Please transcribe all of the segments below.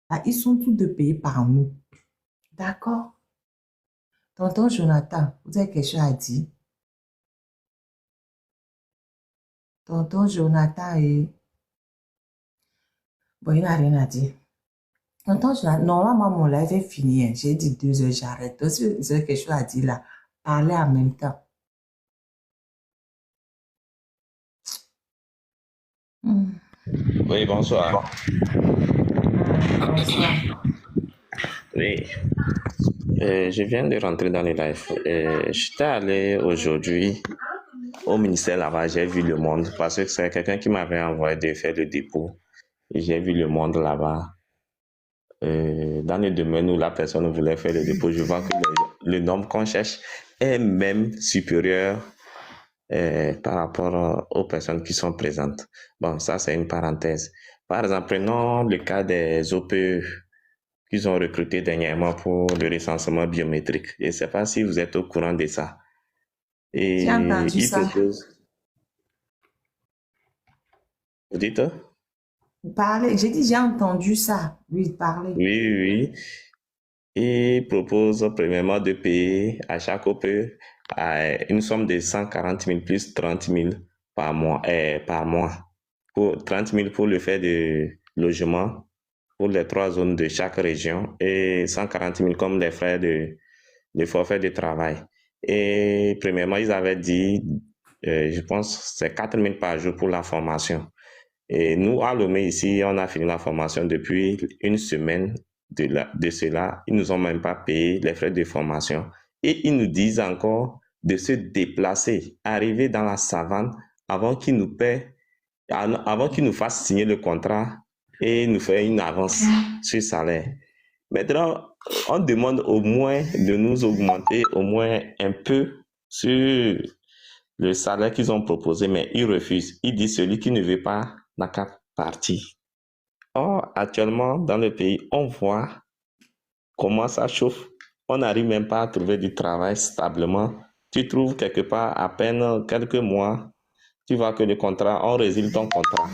Ah, ils sont tous deux payés par nous. D'accord? Tonton Jonathan, vous avez quelque chose à dire? Tonton Jonathan et... Bon, il n'a rien à dire. Tonton Jonathan, normalement, mon live est fini, hein. J'ai dit 2 heures, j'arrête. Donc, si vous avez quelque chose à dire là, parlez en même temps. Hmm. Oui, bonsoir. Bonsoir. Oui, je viens de rentrer dans le live. J'étais allé aujourd'hui au ministère là-bas, j'ai vu le monde parce que c'est quelqu'un qui m'avait envoyé de faire le dépôt. Et j'ai vu le monde là-bas. Dans le domaine où la personne voulait faire le dépôt, je vois que le nombre qu'on cherche est même supérieur par rapport aux personnes qui sont présentes. Bon, ça c'est une parenthèse. Par exemple, prenons le cas des OPE qu'ils ont recruté dernièrement pour le recensement biométrique. Je ne sais pas si vous êtes au courant de ça. J'ai Et entendu ils ça. proposent... Vous dites? Parlez. J'ai dit, j'ai entendu ça. Oui, parlez. Oui, oui, oui. Ils proposent premièrement de payer à chaque OPE une somme de 140 000 plus 30 000 par mois. Pour 30 000 pour le fait de logement pour les 3 zones de chaque région et 140 000 comme les frais de forfait de travail. Et premièrement, ils avaient dit, je pense, c'est 4 000 par jour pour la formation. Et nous, à Lomé, ici, on a fini la formation depuis une semaine de cela. Ils nous ont même pas payé les frais de formation. Et ils nous disent encore de se déplacer, arriver dans la savane avant qu'ils nous paient, avant qu'ils nous fassent signer le contrat et nous faire une avance sur salaire. Maintenant, on demande au moins de nous augmenter au moins un peu sur le salaire qu'ils ont proposé, mais ils refusent. Ils disent celui qui ne veut pas n'a qu'à partir. Or, actuellement, dans le pays, on voit comment ça chauffe. On n'arrive même pas à trouver du travail stablement. Tu trouves quelque part à peine quelques mois, tu vois que le contrat, on résile ton contrat.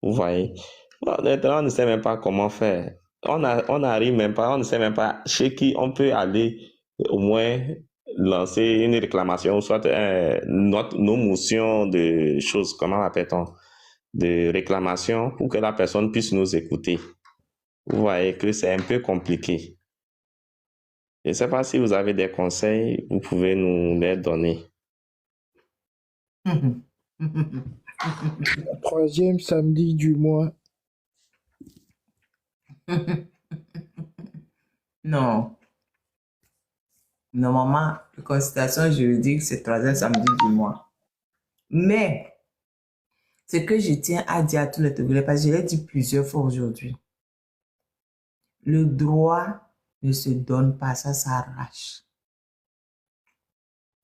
Vous voyez? Bon, maintenant, on ne sait même pas comment faire. On n'arrive même pas, on ne sait même pas chez qui on peut aller au moins lancer une réclamation, soit nos motions de choses, comment appelle-t-on, de réclamation pour que la personne puisse nous écouter. Vous voyez que c'est un peu compliqué. Je ne sais pas si vous avez des conseils, vous pouvez nous les donner. Troisième samedi du mois. Non. Normalement, la consultation juridique, c'est 3e samedi du mois. Mais, ce que je tiens à dire à tous les Togolais, parce que je l'ai dit plusieurs fois aujourd'hui, le droit ne se donne pas, ça s'arrache.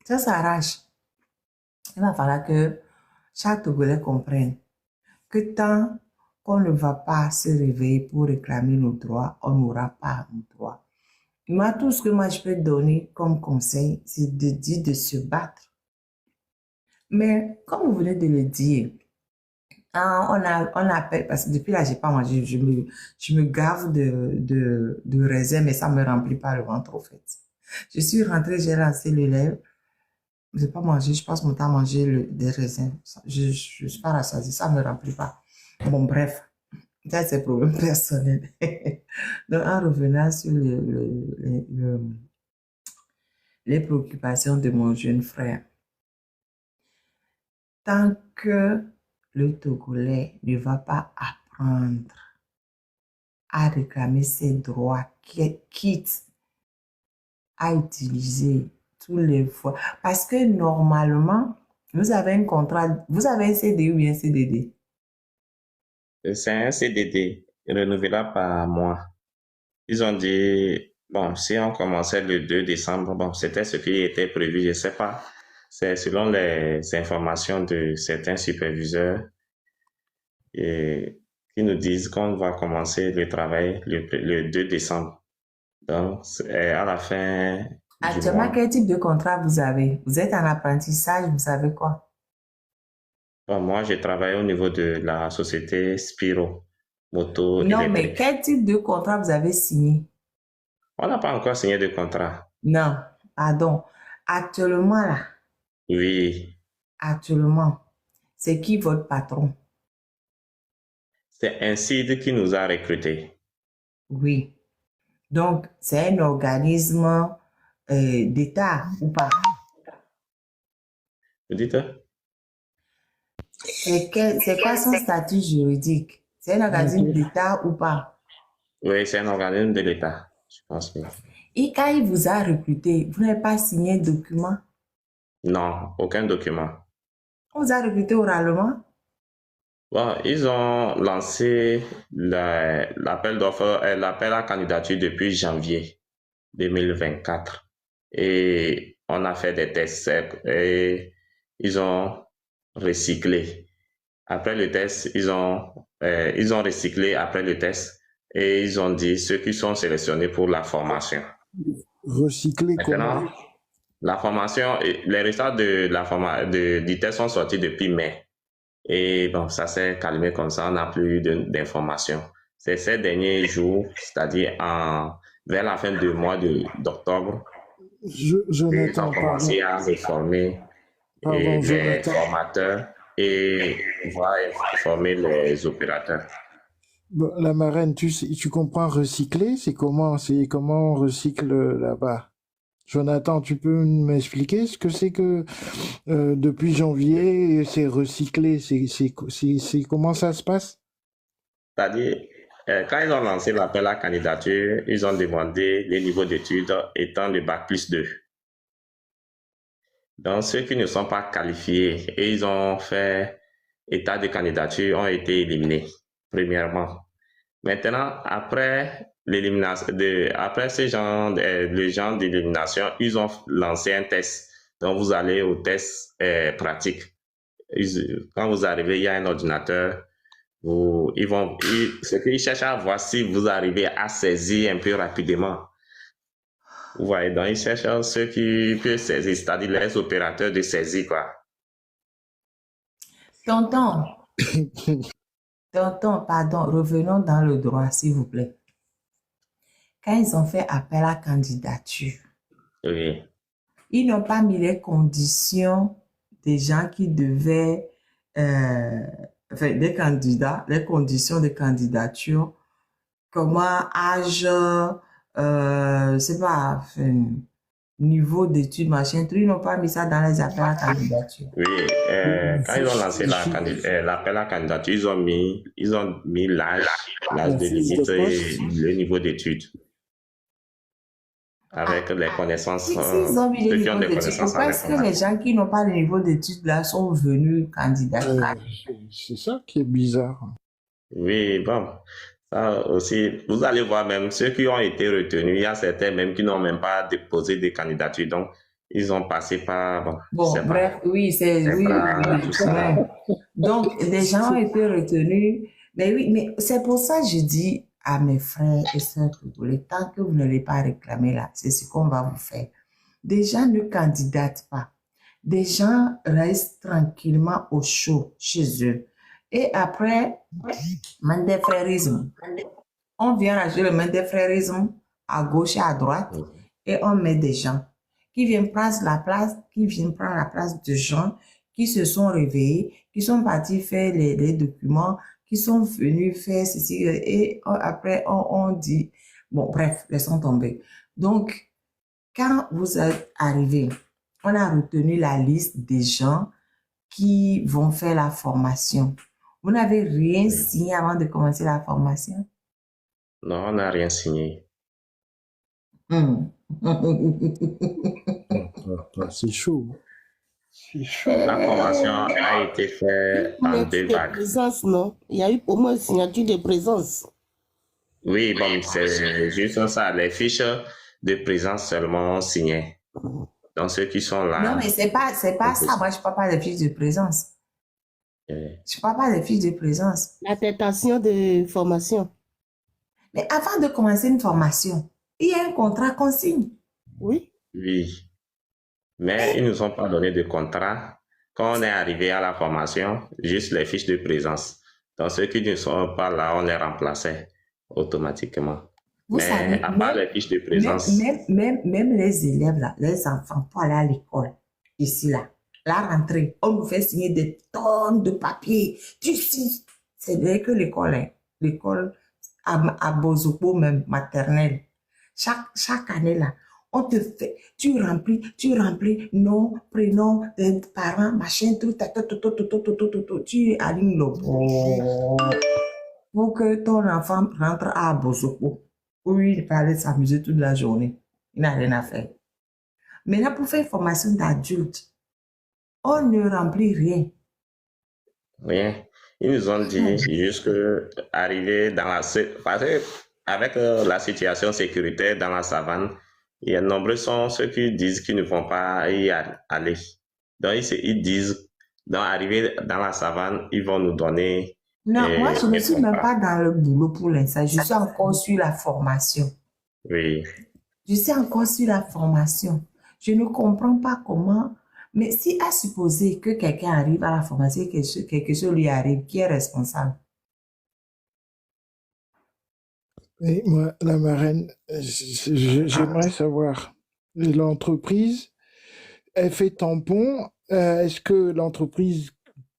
Ça s'arrache. Il va falloir que chaque Togolais comprenne que tant qu'on ne va pas se réveiller pour réclamer nos droits, on n'aura pas nos droits. Moi, tout ce que moi je peux donner comme conseil, c'est de dire de se battre. Mais comme vous venez de le dire, hein, on appelle, parce que depuis là, j'ai pas mangé, je me gave de raisins, mais ça me remplit pas le ventre, au fait. Je suis rentrée, j'ai lancé le lait, je n'ai pas mangé, je passe mon temps à manger des raisins. Je suis pas rassasiée, ça me remplit pas. Bon, bref, ça c'est un problème personnel. Donc, en revenant sur les préoccupations de mon jeune frère, tant que le Togolais ne va pas apprendre à réclamer ses droits, quitte à utiliser tous les fois. Parce que normalement, vous avez un contrat, vous avez un CDI ou un CDD. C'est un CDD renouvelable par mois. Ils ont dit, bon, si on commençait le 2 décembre, bon, c'était ce qui était prévu, je ne sais pas. C'est selon les informations de certains superviseurs et qui nous disent qu'on va commencer le travail le 2 décembre. Donc, à la fin du Actuellement, mois. quel type de contrat vous avez? Vous êtes en apprentissage, vous savez quoi? Bon, moi, j'ai travaillé au niveau de la société Spiro. moto Non, mais électrique. quel type de contrat vous avez signé? On n'a pas encore signé de contrat. Non, pardon. Actuellement, là, Oui, actuellement, c'est qui votre patron? c'est Incide qui nous a recrutés. Oui. Donc, c'est un organisme d'État ou pas? Vous dites? C'est quoi son statut juridique? C'est un organisme d'État ou pas? Oui, c'est un organisme de l'État, je pense bien. Et quand il vous a recruté, vous n'avez pas signé un document? Non, aucun document. On vous a recruté oralement? Bon, ils ont lancé l'appel d'offres, l'appel à candidature depuis janvier 2024. Et on a fait des tests et ils ont recyclé. Après le test, ils ont recyclé après le test et ils ont dit ceux qui sont sélectionnés pour la formation. Recycler comment? Maintenant, la formation, les résultats du test sont sortis depuis mai. Et bon, ça s'est calmé comme ça, on n'a plus d'informations. C'est ces derniers jours, c'est-à-dire vers la fin du mois d'octobre, ils Jonathan, ont commencé à reformer les Jonathan. formateurs et voir former les opérateurs. Bon, la marraine, tu comprends recycler? C'est comment on recycle là-bas? Jonathan, tu peux m'expliquer ce que c'est que depuis janvier, c'est recyclé, c'est comment ça se passe? C'est-à-dire, quand ils ont lancé l'appel à candidature, ils ont demandé les niveaux d'études étant le bac plus 2. Donc, ceux qui ne sont pas qualifiés et ils ont fait état de candidature ont été éliminés, premièrement. Maintenant, après l'élimination, après les gens d'élimination, ils ont lancé un test. Donc, vous allez au test pratique. Quand vous arrivez, il y a un ordinateur. Ce qu'ils cherchent à voir si vous arrivez à saisir un peu rapidement. Vous voyez, donc ils cherchent ceux qui peuvent saisir, c'est-à-dire les opérateurs de saisie, quoi. Tonton, pardon, revenons dans le droit, s'il vous plaît. Quand ils ont fait appel à candidature, Oui. ils n'ont pas mis les conditions des gens qui devaient, enfin, des candidats, les conditions de candidature, comment, âge, c'est pas, enfin, niveau d'études, machin, tout, ils n'ont pas mis ça dans les appels à candidature. Oui, quand ils ont lancé l'appel à candidature, ils ont mis l'âge de limite et le niveau d'études avec les connaissances. S'ils ont mis le niveau d'études, pourquoi est-ce que les gens qui n'ont pas le niveau d'études là sont venus candidater? C'est ça qui est bizarre. Oui, bon, ça aussi, vous allez voir même ceux qui ont été retenus, il y a certains même qui n'ont même pas déposé de candidature, donc ils ont passé par... Bon, bref, oui, c'est... Oui, donc, les gens ont été retenus, mais oui, mais c'est pour ça que je dis à mes frères et sœurs congolais, tant que vous ne l'avez pas réclamé là, c'est ce qu'on va vous faire. Des gens ne candidatent pas. Des gens restent tranquillement au chaud chez eux. Et après, mandefrérisme. On vient rajouter le mandefrérisme à gauche et à droite et on met des gens qui viennent prendre la place de gens qui se sont réveillés, qui sont partis faire les documents, qui sont venus faire ceci et après on dit, bon bref, laissons tomber. Donc, quand vous êtes arrivé, on a retenu la liste des gens qui vont faire la formation. Vous n'avez rien signé avant de commencer la formation? Non, on n'a rien signé. C'est chaud. La formation a été faite en 2 vagues. Présence, non? Il y a eu au moins une signature de présence. Oui, bon, c'est juste ça. Les fiches de présence seulement signées. Donc, ceux qui sont là... Non, mais c'est pas ça. Moi, je ne parle pas des fiches de présence. Je ne parle pas des fiches de présence. L'attestation de formation. Mais avant de commencer une formation, il y a un contrat qu'on signe. Oui. Oui. Mais ils ne nous ont pas donné de contrat. Quand on est arrivé à la formation, juste les fiches de présence. Donc, ceux qui ne sont pas là, on les remplaçait automatiquement. Vous Mais savez, à part les fiches de présence, même les élèves, là, les enfants, pour aller à l'école, ici, là, la rentrée, on nous fait signer des tonnes de papiers. Tu sais, c'est vrai que l'école, hein, l'école à Bozopo, même maternelle, chaque année, là, on te fait, tu remplis, nom, prénom, parents, machin, tout, tu alignes le bon pour que ton enfant rentre à Bozopo. Oui, il peut aller s'amuser toute la journée. Il n'a rien à faire. Maintenant, pour faire formation d'adulte, on ne remplit rien. rien. Ils nous ont dit juste que arriver dans la... Parce que avec la situation sécuritaire dans la savane, il y a nombreux sont ceux qui disent qu'ils ne vont pas y aller. Donc, ils disent, donc, arriver dans la savane, ils vont nous donner... Non, moi, je ne des suis même contrats. pas dans le boulot pour l'instant. Je suis encore sur la formation. Oui. Je suis encore sur la formation. Je ne comprends pas comment. Mais si à supposer que quelqu'un arrive à la formation et que quelque chose lui arrive, qui est responsable? Et moi, la marraine, j'aimerais savoir, l'entreprise, elle fait tampon. Est-ce que l'entreprise,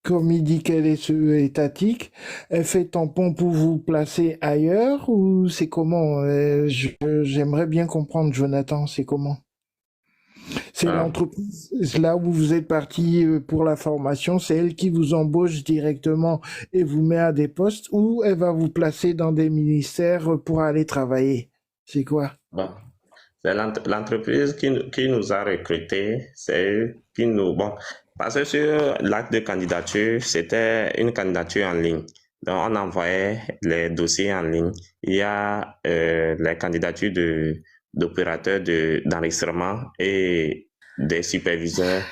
comme il dit qu'elle est étatique, elle fait tampon pour vous placer ailleurs ou c'est comment? J'aimerais bien comprendre, Jonathan, c'est comment? C'est Ah. l'entreprise, là où vous êtes parti pour la formation, c'est elle qui vous embauche directement et vous met à des postes ou elle va vous placer dans des ministères pour aller travailler? C'est quoi? Bon. C'est l'entreprise qui nous a recrutés, c'est eux qui nous... Bon, parce que sur l'acte de candidature, c'était une candidature en ligne. Donc, on envoyait les dossiers en ligne. Il y a les candidatures d'opérateurs d'enregistrement et des superviseurs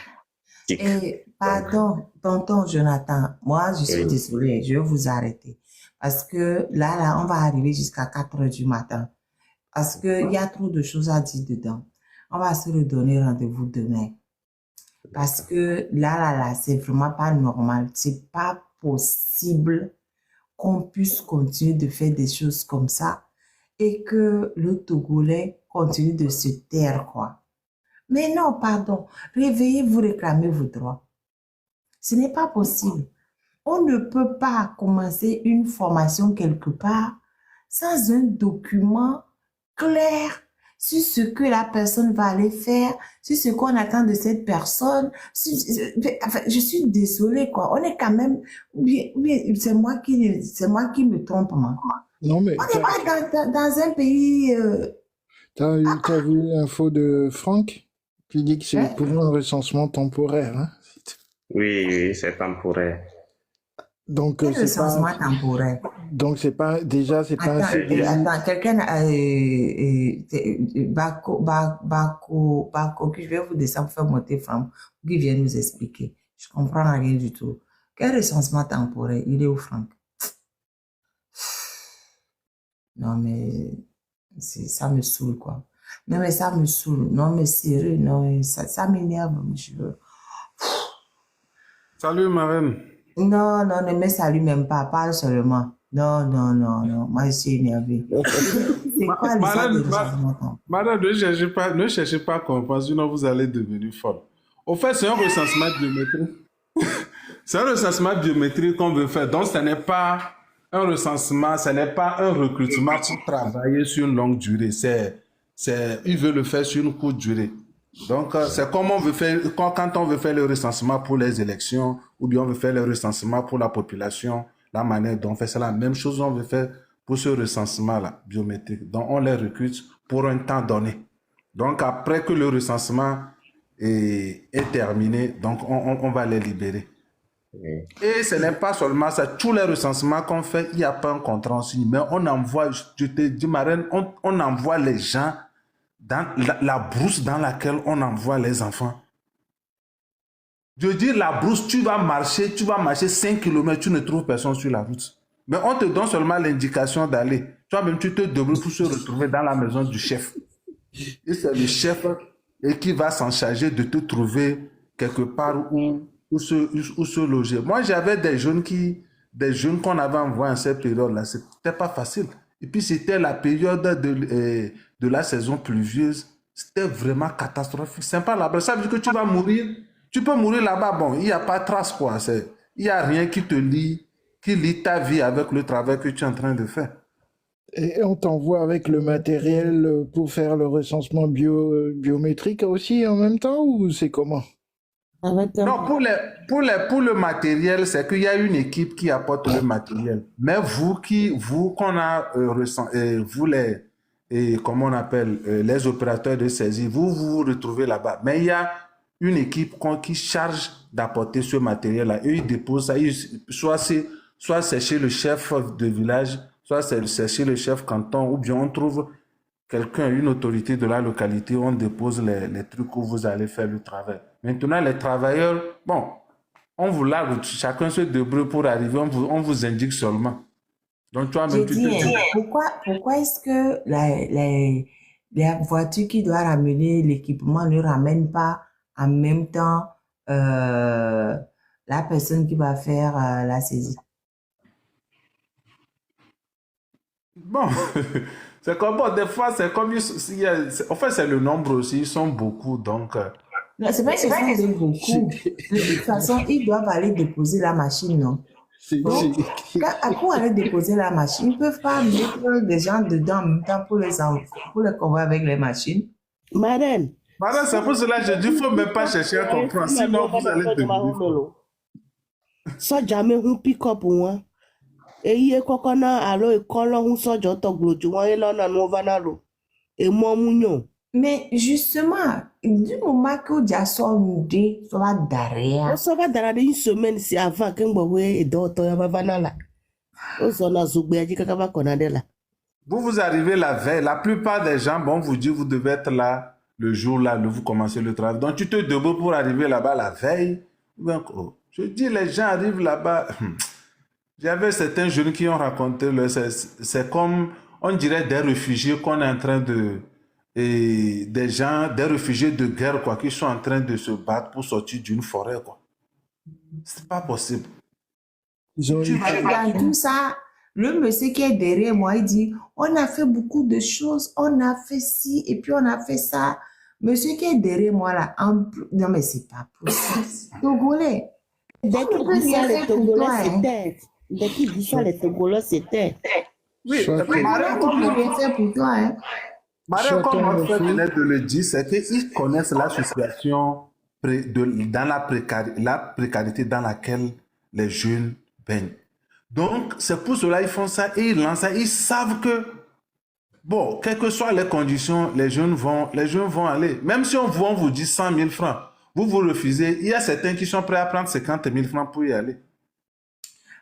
TIC. Et pardon, tonton Jonathan, moi je suis Oui. désolée, je vais vous arrêter. Parce que là, on va arriver jusqu'à 4 heures du matin. Parce qu'il y a trop de choses à dire dedans. On va se redonner rendez-vous demain. Parce que là, c'est vraiment pas normal. C'est pas possible qu'on puisse continuer de faire des choses comme ça et que le Togolais continue de se taire, quoi. Mais non, pardon. Réveillez-vous, réclamez vos droits. Ce n'est pas possible. On ne peut pas commencer une formation quelque part sans un document clair sur ce que la personne va aller faire, sur ce qu'on attend de cette personne. Enfin, je suis désolée, quoi. On est quand même, c'est moi qui me trompe, moi. Non, mais On n'est pas dans un pays, t'as vu l'info de Franck qui dit que c'est hein? pour un recensement temporaire, hein? Oui, c'est temporaire. Donc, Quel c'est pas, recensement temporaire? donc c'est pas un CDI. Attends, quelqu'un, Bako, que je vais vous descendre pour faire monter Franck, qui vient nous expliquer. Je comprends rien du tout. Quel recensement temporaire? Il est où, Franck? Non, mais ça me saoule, quoi. Non, mais ça me saoule. Non, mais sérieux, non, mais ça m'énerve. Salut, marraine. Non, ne me salue même pas, parle seulement. Non, moi je suis énervé. C'est quoi l'histoire de recensement temporaire? Madame, ne cherchez pas à comprendre, sinon vous allez devenir folle. Au fait, c'est un recensement biométrique. C'est un recensement biométrique qu'on veut faire. Donc, ce n'est pas un recensement, ce n'est pas un recrutement pour travailler sur une longue durée. Il veut le faire sur une courte durée. Donc, c'est comme on veut faire, quand on veut faire le recensement pour les élections, ou bien on veut faire le recensement pour la population, la manière dont on fait, c'est la même chose on veut faire pour ce recensement-là, biométrique. Donc, on les recrute pour un temps donné. Donc, après que le recensement est terminé, donc on va les libérer. Oui. Et ce n'est pas seulement ça, tous les recensements qu'on fait, il n'y a pas un contrat en signe, mais on envoie, je te dis, marraine, on envoie les gens dans la brousse dans laquelle on envoie les enfants. Je veux dire, la brousse, tu vas marcher 5 km, tu ne trouves personne sur la route. Mais on te donne seulement l'indication d'aller. Toi-même, tu te débrouilles pour se retrouver dans la maison du chef. Et c'est le chef qui va s'en charger de te trouver quelque part où se loger. Moi, j'avais des jeunes qui des jeunes qu'on avait envoyés en cette période-là, c'était pas facile. Et puis c'était la période de la saison pluvieuse. C'était vraiment catastrophique. C'est pas là-bas. Ça veut dire que tu vas mourir. Tu peux mourir là-bas. Bon, il n'y a pas de trace, quoi. Il n'y a rien qui te lie, qui lie ta vie avec le travail que tu es en train de faire. Et on t'envoie avec le matériel pour faire le recensement biométrique aussi en même temps, ou c'est comment? Avec un... Non, pour le matériel, c'est qu'il y a une équipe qui apporte le matériel. Mais vous qu'on a vous comment on appelle, les opérateurs de saisie, vous vous retrouvez là-bas. Mais il y a une équipe qui charge d'apporter ce matériel-là. Eux, ils déposent ça. Soit c'est chez le chef de village, soit c'est chez le chef canton, ou bien on trouve quelqu'un, une autorité de la localité, on dépose les trucs où vous allez faire le travail. Maintenant, les travailleurs, bon, on vous largue, chacun se débrouille pour arriver, on vous indique seulement. Donc, toi, J'ai même, tu dit, te dis, pourquoi est-ce que la voiture qui doit ramener l'équipement ne ramène pas en même temps la personne qui va faire la saisie? bon, c'est comme, bon, des fois, c'est comme, en fait, c'est le nombre aussi, ils sont beaucoup, donc, Non, c'est pas que ce sont beaucoup. De toute façon, ils doivent aller déposer la machine, non? Donc, pour aller déposer la machine, ils ne peuvent pas mettre des gens dedans en même temps pour les convoyer avec les machines. Marraine. Madame, c'est pour cela que je dis, il ne faut même pas chercher à comprendre, sinon vous allez devenir. So jamais un pick-up one. Et il est kokona alors et colon so joto gloju wan elo na no vanalo. Et moi mignon. Mais justement, du moment que tu as sondé, ça va derrière. Ça va dans une semaine si avant que mbowe et d'autres ya vanala. O so na zugbe aji kaka va konadela. Vous arrivez la veille, la plupart des gens, bon, vous dit, vous devez être là le jour là où vous commencez le travail. Donc, tu te debout pour arriver là-bas la veille. Donc, je dis, les gens arrivent là-bas. J'avais certains jeunes qui ont raconté, c'est comme, on dirait des réfugiés qu'on est en train de... Et des gens, des réfugiés de guerre, quoi, qui sont en train de se battre pour sortir d'une forêt, quoi. C'est pas possible. Dans tout ça, le monsieur qui est derrière moi, il dit, on a fait beaucoup de choses, on a fait ci, et puis on a fait ça. Monsieur qui est derrière moi, là, non, mais c'est pas possible. Togolais. Dès qu'il dit ça, les Togolais, c'était. Dès qu'il dit ça, les Togolais, c'était. Oui, Mario, comme on vient faire pour toi, hein. Mario, comme mon frère venait de le dire, c'est qu'ils connaissent la situation dans la précarité dans laquelle les jeunes baignent. Donc, c'est pour cela qu'ils font ça et ils lancent ça. Ils savent que, bon, quelles que soient les conditions, les jeunes vont aller. Même si on vous dit 100 000 francs, vous refusez. Il y a certains qui sont prêts à prendre 50 000 francs pour y aller.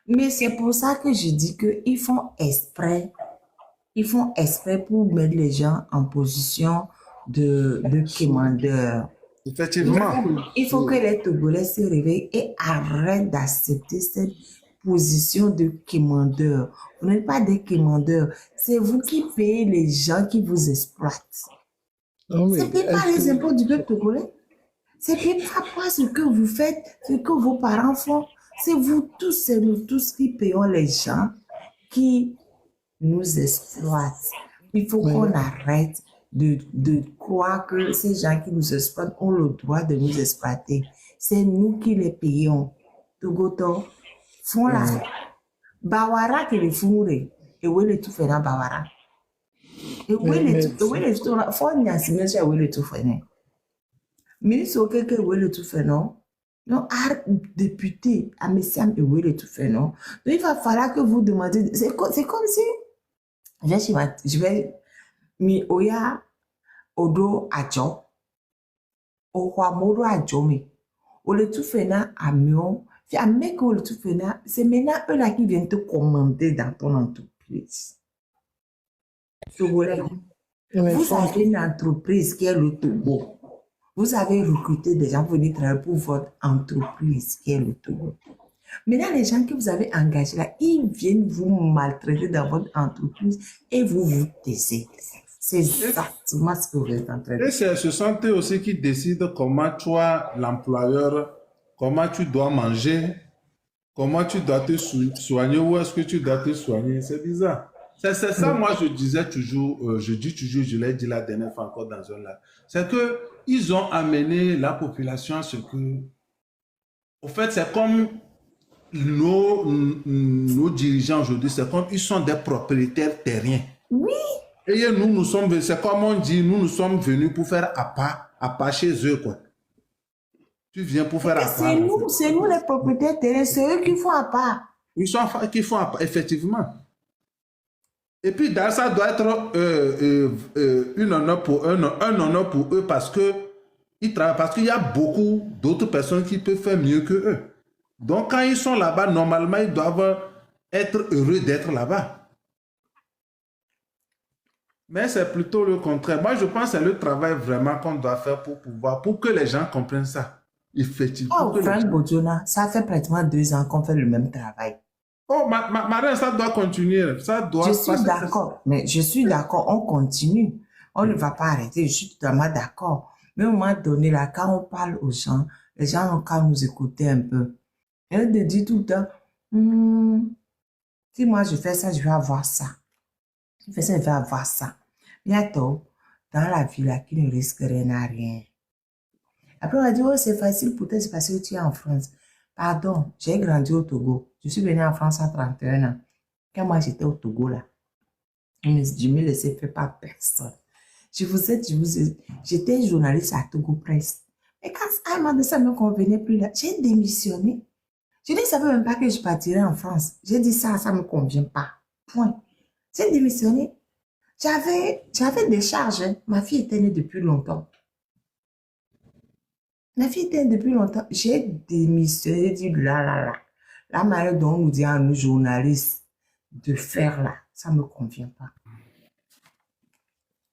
Mais c'est pour ça que je dis qu'ils font exprès. Ils font exprès pour mettre les gens en position de commandeur. Effectivement. Il faut que les Togolais se réveillent et arrêtent d'accepter cette position de commandeur. Vous n'êtes pas des commandeurs. C'est vous qui payez les gens qui vous exploitent. C'est pas les impôts du peuple togolais. C'est pas ce que vous faites, ce que vos parents font. C'est vous tous, c'est nous tous qui payons les gens qui nous exploitent. Il faut qu'on arrête de croire que ces gens qui nous exploitent ont le droit de nous exploiter. C'est nous qui les payons. Togoto, font la Bawara qui les font, et où est tout fait dans Bawara? Et où est tout, faut n'y a si monsieur où est tout fait. Ministre au quelque où est tout fait, non? Non, député, à Messiam et où est tout fait, non? Donc il va falloir que vous demandez, c'est comme si, je vais, mi oya, odo adjo, owa modo adjo me, ou le tout fait na amion, puis à mec ou le tout fait na, c'est maintenant eux là qui viennent te commander dans ton entreprise. Togolais, vous avez une entreprise qui est le Togo. Vous avez recruté des gens pour venir travailler pour votre entreprise qui est le Togo. Maintenant, les gens que vous avez engagés là, ils viennent vous maltraiter dans votre entreprise et vous vous taisez. C'est exactement ce que vous êtes en train de faire. Et ce sont eux aussi qui décident comment toi, l'employeur, comment tu dois manger, comment tu dois te soigner, où est-ce que tu dois te soigner. C'est bizarre. C'est ça, moi, je disais toujours, je dis toujours, je l'ai dit la dernière fois encore dans un live. C'est que ils ont amené la population à ce que, au fait, c'est comme nos dirigeants aujourd'hui, c'est comme ils sont des propriétaires terriens. Oui. Et nous sommes, c'est comme on dit, nous sommes venus pour faire appât chez eux, quoi. Tu viens pour faire appât. C'est nous les propriétaires terriens, c'est eux qui font appât. Ils sont qui font appât, effectivement. Et puis, ça doit être un honneur pour eux parce que ils travaillent, parce qu'il y a beaucoup d'autres personnes qui peuvent faire mieux que eux. Donc, quand ils sont là-bas, normalement, ils doivent être heureux d'être là-bas. Mais c'est plutôt le contraire. Moi, je pense que c'est le travail vraiment qu'on doit faire pour que les gens comprennent ça. Effectivement. Oh, Frank Bojona, ça fait pratiquement 2 ans qu'on fait le même travail. Oh, Marin, ça doit continuer. Ça doit je suis d'accord, mais je suis d'accord, on continue. On ne va pas arrêter, je suis totalement d'accord. Mais à un moment donné, là, quand on parle aux gens, les gens ont qu'à nous écouter un peu. Et on te dit tout le temps, si moi je fais ça, je vais avoir ça. Je fais ça, je vais avoir ça. Bientôt, dans la vie, là, qui ne risque rien à rien. Après, on va dire, oh, c'est facile pour toi, c'est parce que tu es en France. Pardon, j'ai grandi au Togo. Je suis venue en France à 31 ans. Quand moi, j'étais au Togo, là, je me laissais faire par personne. J'étais journaliste à Togo Presse. Mais quand ça ne me convenait plus, là, j'ai démissionné. Je ne savais même pas que je partirais en France. J'ai dit ça ne me convient pas. Point. J'ai démissionné. J'avais des charges. Hein. Ma fille était née depuis longtemps. J'ai démissionné. J'ai dit là. La manière dont on nous dit à nous journalistes de faire là, ça ne me convient pas.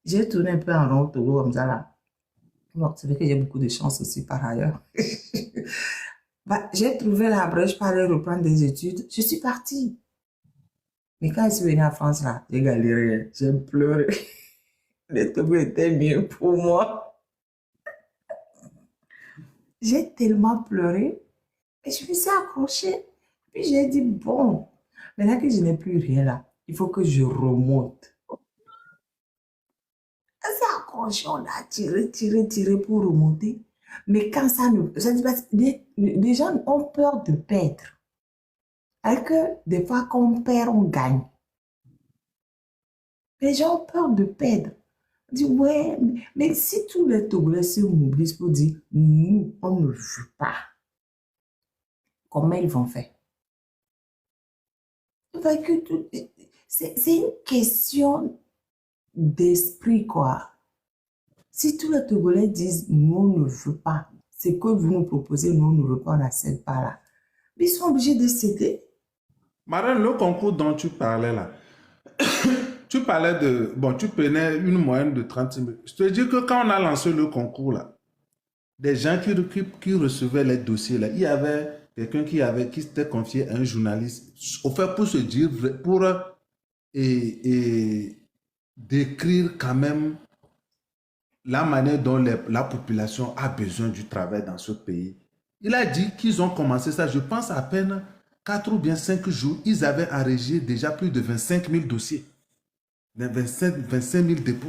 J'ai tourné un peu en rond au Togo comme ça là. Bon, c'est vrai que j'ai beaucoup de chance aussi par ailleurs. J'ai trouvé la brèche pour aller reprendre des études. Je suis partie. Mais quand je suis venue en France là, j'ai galéré. J'ai pleuré. Le Togo était mieux pour moi. J'ai tellement pleuré. Et je me suis accrochée. Puis j'ai dit, bon, maintenant que je n'ai plus rien là, il faut que je remonte. On s'est accroché, on a tiré pour remonter. Mais quand ça ne... Les gens ont peur de perdre. Alors que des fois, quand on perd, on gagne. Les gens ont peur de perdre. On dit, ouais, mais si tous les Togolais se mobilisent pour dire, nous, on ne veut pas. Comment ils vont faire? C'est une question d'esprit, quoi. Si tous les Togolais disent, nous, on ne veut pas, c'est que vous nous proposez, nous, on ne veut pas, on n'accepte pas là. Mais ils sont obligés de céder. Marine, le concours dont tu parlais là, tu parlais de... Bon, tu prenais une moyenne de 30 000. Je te dis que quand on a lancé le concours là, des gens qui recevaient les dossiers là, il y avait quelqu'un qui s'était confié à un journaliste, au fait pour se dire, pour décrire quand même la manière dont la population a besoin du travail dans ce pays. Il a dit qu'ils ont commencé ça, je pense à peine 4 ou bien 5 jours, ils avaient enregistré déjà plus de 25 000 dossiers. 25 000 dépôts.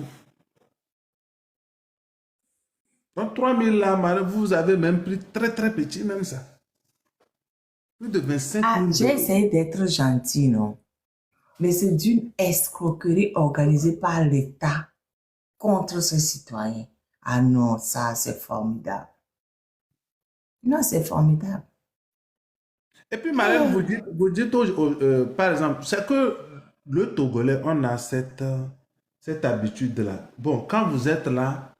Donc 3 000 là, vous avez même pris très très petit même ça. Plus de 25 000 j'ai essayé d'être gentil, non? Mais c'est d'une escroquerie organisée par l'État contre ses citoyens. Ah non, ça c'est formidable. Non, c'est formidable. Et puis, Marlène, vous dites par exemple, c'est que le Togolais, on a cette habitude-là. Bon, quand vous êtes là,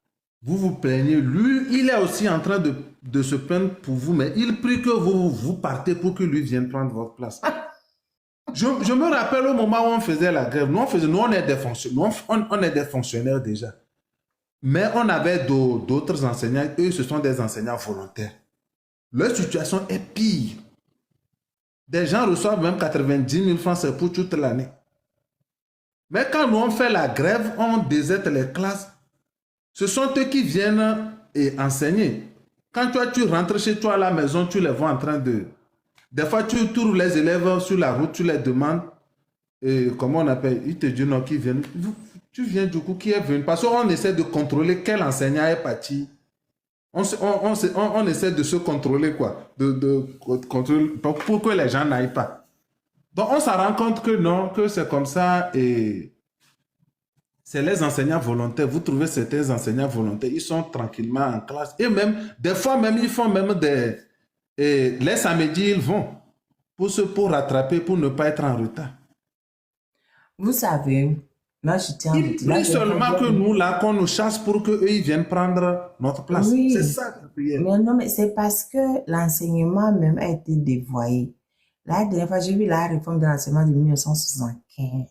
vous vous plaignez. Lui, il est aussi en train de se plaindre pour vous, mais il prie que vous partez pour que lui vienne prendre votre place. Je me rappelle au moment où on faisait la grève. Nous, on est des fonctionnaires. On est des fonctionnaires déjà. Mais on avait d'autres enseignants. Eux, ce sont des enseignants volontaires. Leur situation est pire. Des gens reçoivent même 90 000 francs, c'est pour toute l'année. Mais quand nous on fait la grève, on déserte les classes. Ce sont eux qui viennent et enseigner. Quand toi, tu rentres chez toi à la maison, tu les vois en train de Des fois, tu trouves les élèves sur la route, tu les demandes, comment on appelle, ils te disent non, qui viennent. Tu viens du coup, qui est venu? Parce qu'on essaie de contrôler quel enseignant est parti. On essaie de se contrôler, quoi. De contrôler, pour que les gens n'aillent pas. Donc, on s'en rend compte que non, que c'est comme ça et c'est les enseignants volontaires. Vous trouvez certains enseignants volontaires, ils sont tranquillement en classe. Et même, des fois même, ils font même des... Et les samedis, ils vont pour rattraper, pour ne pas être en retard. Vous savez, moi je tiens à vous Ils dire. Là, prient je seulement que reviens- nous, là, qu'on nous chasse pour qu'eux, ils viennent prendre notre place. Oui. C'est ça la prière. Mais non, mais c'est parce que l'enseignement même a été dévoyé. La dernière fois, j'ai vu la réforme de l'enseignement de 1975.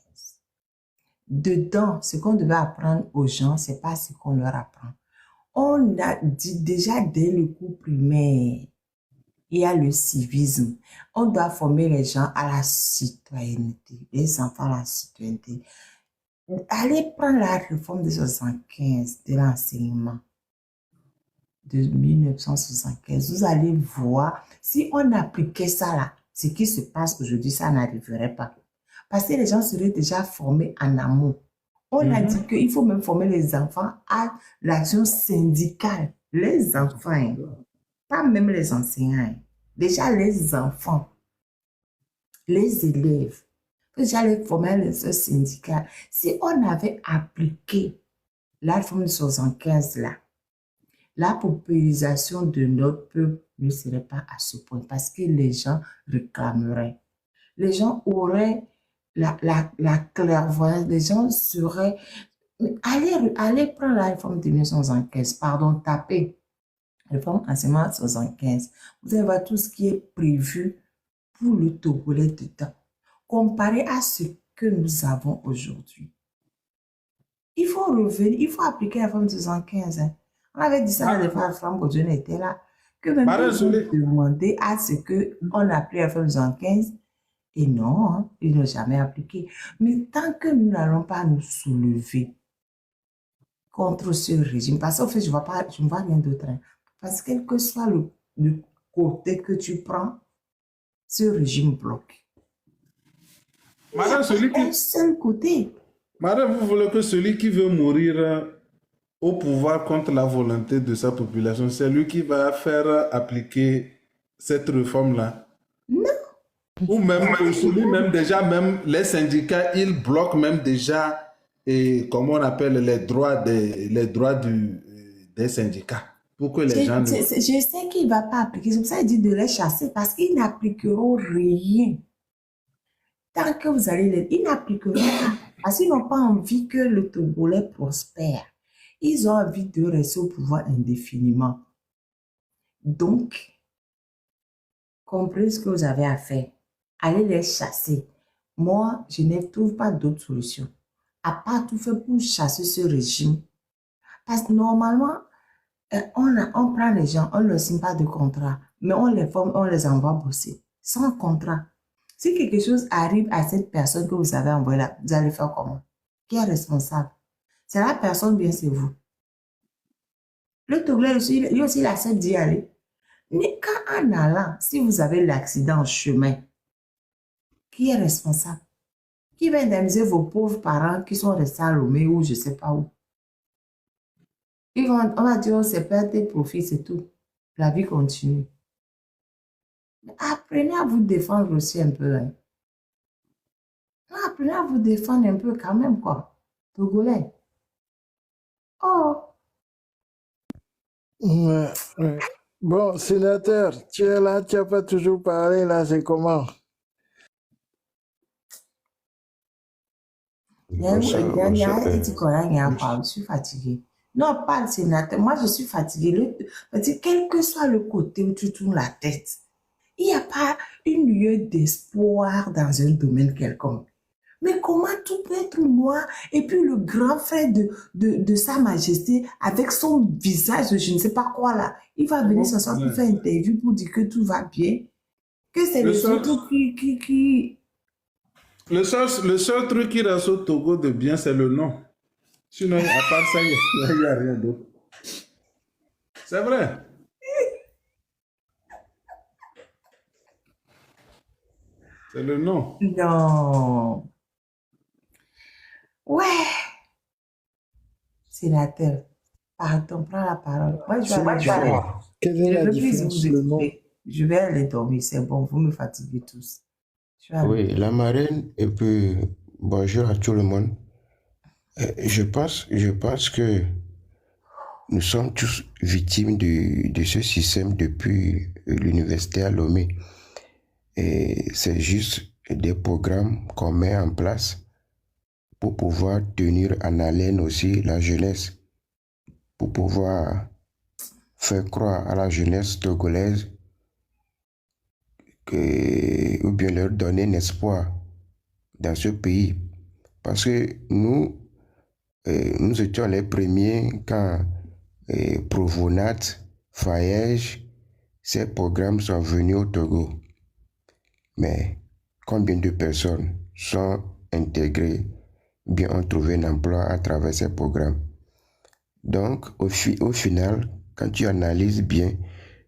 Dedans, ce qu'on devait apprendre aux gens, c'est pas ce qu'on leur apprend. On a dit déjà dès le cours primaire, il y a le civisme. On doit former les gens à la citoyenneté, les enfants à la citoyenneté. Allez prendre la réforme de 75 de l'enseignement de 1975. Vous allez voir, si on appliquait ça là, ce qui se passe aujourd'hui, ça n'arriverait pas. Parce que les gens seraient déjà formés en amont. On a dit qu'il faut même former les enfants à l'action syndicale. Les enfants, hein, pas même les enseignants. Hein. Déjà les enfants, les élèves, déjà les former à l'action syndicale. Si on avait appliqué la réforme de 75 là, la paupérisation de notre peuple ne serait pas à ce point parce que les gens réclameraient. Les gens auraient la clairvoyance, les gens seraient... Mais allez prendre la réforme de 1975, pardon, tapez réforme enseignement 75. Vous allez voir tout ce qui est prévu pour le Togolais dedans, comparé à ce que nous avons aujourd'hui. Il faut revenir, il faut appliquer la réforme de 75. Hein. On avait dit ça la fois, Franck Godjon était là, que même ils ont demandé à ce qu'on applique la réforme de 75. Et non, hein, ils n'ont jamais appliqué. Mais tant que nous n'allons pas nous soulever contre ce régime, parce qu'en fait, je ne vois rien d'autre. Hein, parce que quel que soit le côté que tu prends, ce régime bloque. Madame, Un seul côté. Madame, vous voulez que celui qui veut mourir au pouvoir contre la volonté de sa population, c'est lui qui va faire appliquer cette réforme-là? Non. Ou même celui même déjà, même les syndicats, ils bloquent même déjà, et comment on appelle les droits des syndicats. Pour que les gens... Je sais qu'il ne va pas appliquer. C'est pour ça qu'il dit de les chasser parce qu'ils n'appliqueront rien. Tant que vous allez ils n'appliqueront pas. Parce qu'ils n'ont pas envie que le Togolais prospère. Ils ont envie de rester au pouvoir indéfiniment. Donc, comprenez ce que vous avez à faire. Allez les chasser. Moi, je ne trouve pas d'autre solution. À part tout faire pour chasser ce régime. Parce que normalement, on prend les gens, on ne leur signe pas de contrat, mais on les forme, on les envoie bosser. Sans contrat. Si quelque chose arrive à cette personne que vous avez envoyée là, vous allez faire comment? Qui est responsable? C'est la personne, bien c'est vous. Le Togolais, lui aussi, il accepte d'y aller. Mais quand en allant, si vous avez l'accident en chemin, qui est responsable? Qui va indemniser vos pauvres parents qui sont restés à Lomé ou je ne sais pas où? On va dire, c'est perte et profit, c'est tout. La vie continue. Mais apprenez à vous défendre aussi un peu. Hein. Apprenez à vous défendre un peu quand même, quoi. Togolais. Oh. Ouais, ouais. Bon, sénateur, tu es là, tu n'as pas toujours parlé, là, c'est comment? Je suis fatigué. Non, pas le sénateur. Moi, je suis fatigué. Quel que soit le côté où tu tournes la tête, il n'y a pas une lieu d'espoir dans un domaine quelconque. Mais comment tout peut être noir et puis le grand frère de Sa Majesté avec son visage de je ne sais pas quoi là, il va venir ce soir pour faire une interview pour dire que tout va bien, que c'est le autres qui... Le seul truc qui reste au Togo de bien, c'est le nom. Sinon, à part ça, il n'y a rien d'autre. C'est vrai. C'est le nom. Non. Ouais. Sénateur, pardon, prends la parole. Moi, je vais aller dormir. Quelle Je est ne la veux plus vous différence, le nom? écouter. Je vais aller dormir, c'est bon, vous me fatiguez tous. Je vais aller Oui, la marraine, et puis bonjour à tout le monde. Je pense que nous sommes tous victimes de ce système depuis l'université à Lomé. Et c'est juste des programmes qu'on met en place pour pouvoir tenir en haleine aussi la jeunesse, pour pouvoir faire croire à la jeunesse togolaise ou bien leur donner un espoir dans ce pays. Parce que nous étions les premiers quand Provonat, Faège, ces programmes sont venus au Togo. Mais combien de personnes sont intégrées, bien ont trouvé un emploi à travers ces programmes? Donc, au final, quand tu analyses bien,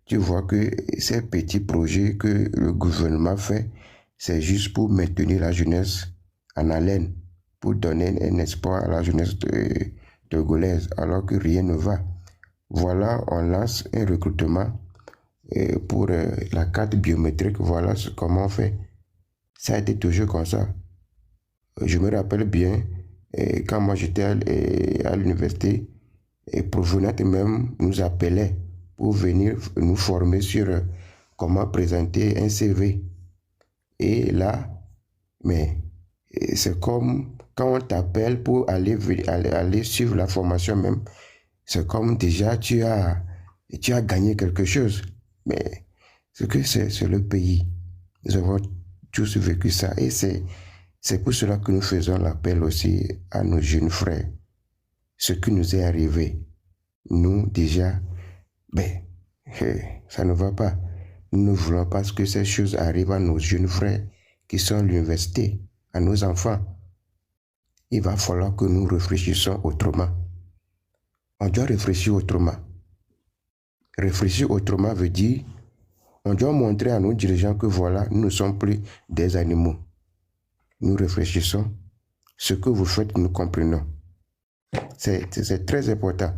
tu vois que ces petits projets que le gouvernement fait, c'est juste pour maintenir la jeunesse en haleine, pour donner un espoir à la jeunesse togolaise, alors que rien ne va. Voilà, on lance un recrutement pour la carte biométrique, voilà comment on fait. Ça a été toujours comme ça. Je me rappelle bien, quand moi j'étais à l'université, Provenat même nous appelait pour venir nous former sur comment présenter un CV. Et là, mais c'est comme quand on t'appelle pour aller suivre la formation même, c'est comme déjà tu as gagné quelque chose. Mais ce que c'est le pays. Nous avons tous vécu ça. Et c'est pour cela que nous faisons l'appel aussi à nos jeunes frères. Ce qui nous est arrivé, nous déjà, ça ne va pas. Nous ne voulons pas que ces choses arrivent à nos jeunes frères qui sont à l'université, à nos enfants. Il va falloir que nous réfléchissions autrement. On doit réfléchir autrement. Réfléchir autrement veut dire, on doit montrer à nos dirigeants que voilà, nous ne sommes plus des animaux. Nous réfléchissons. Ce que vous faites, nous comprenons. C'est très important.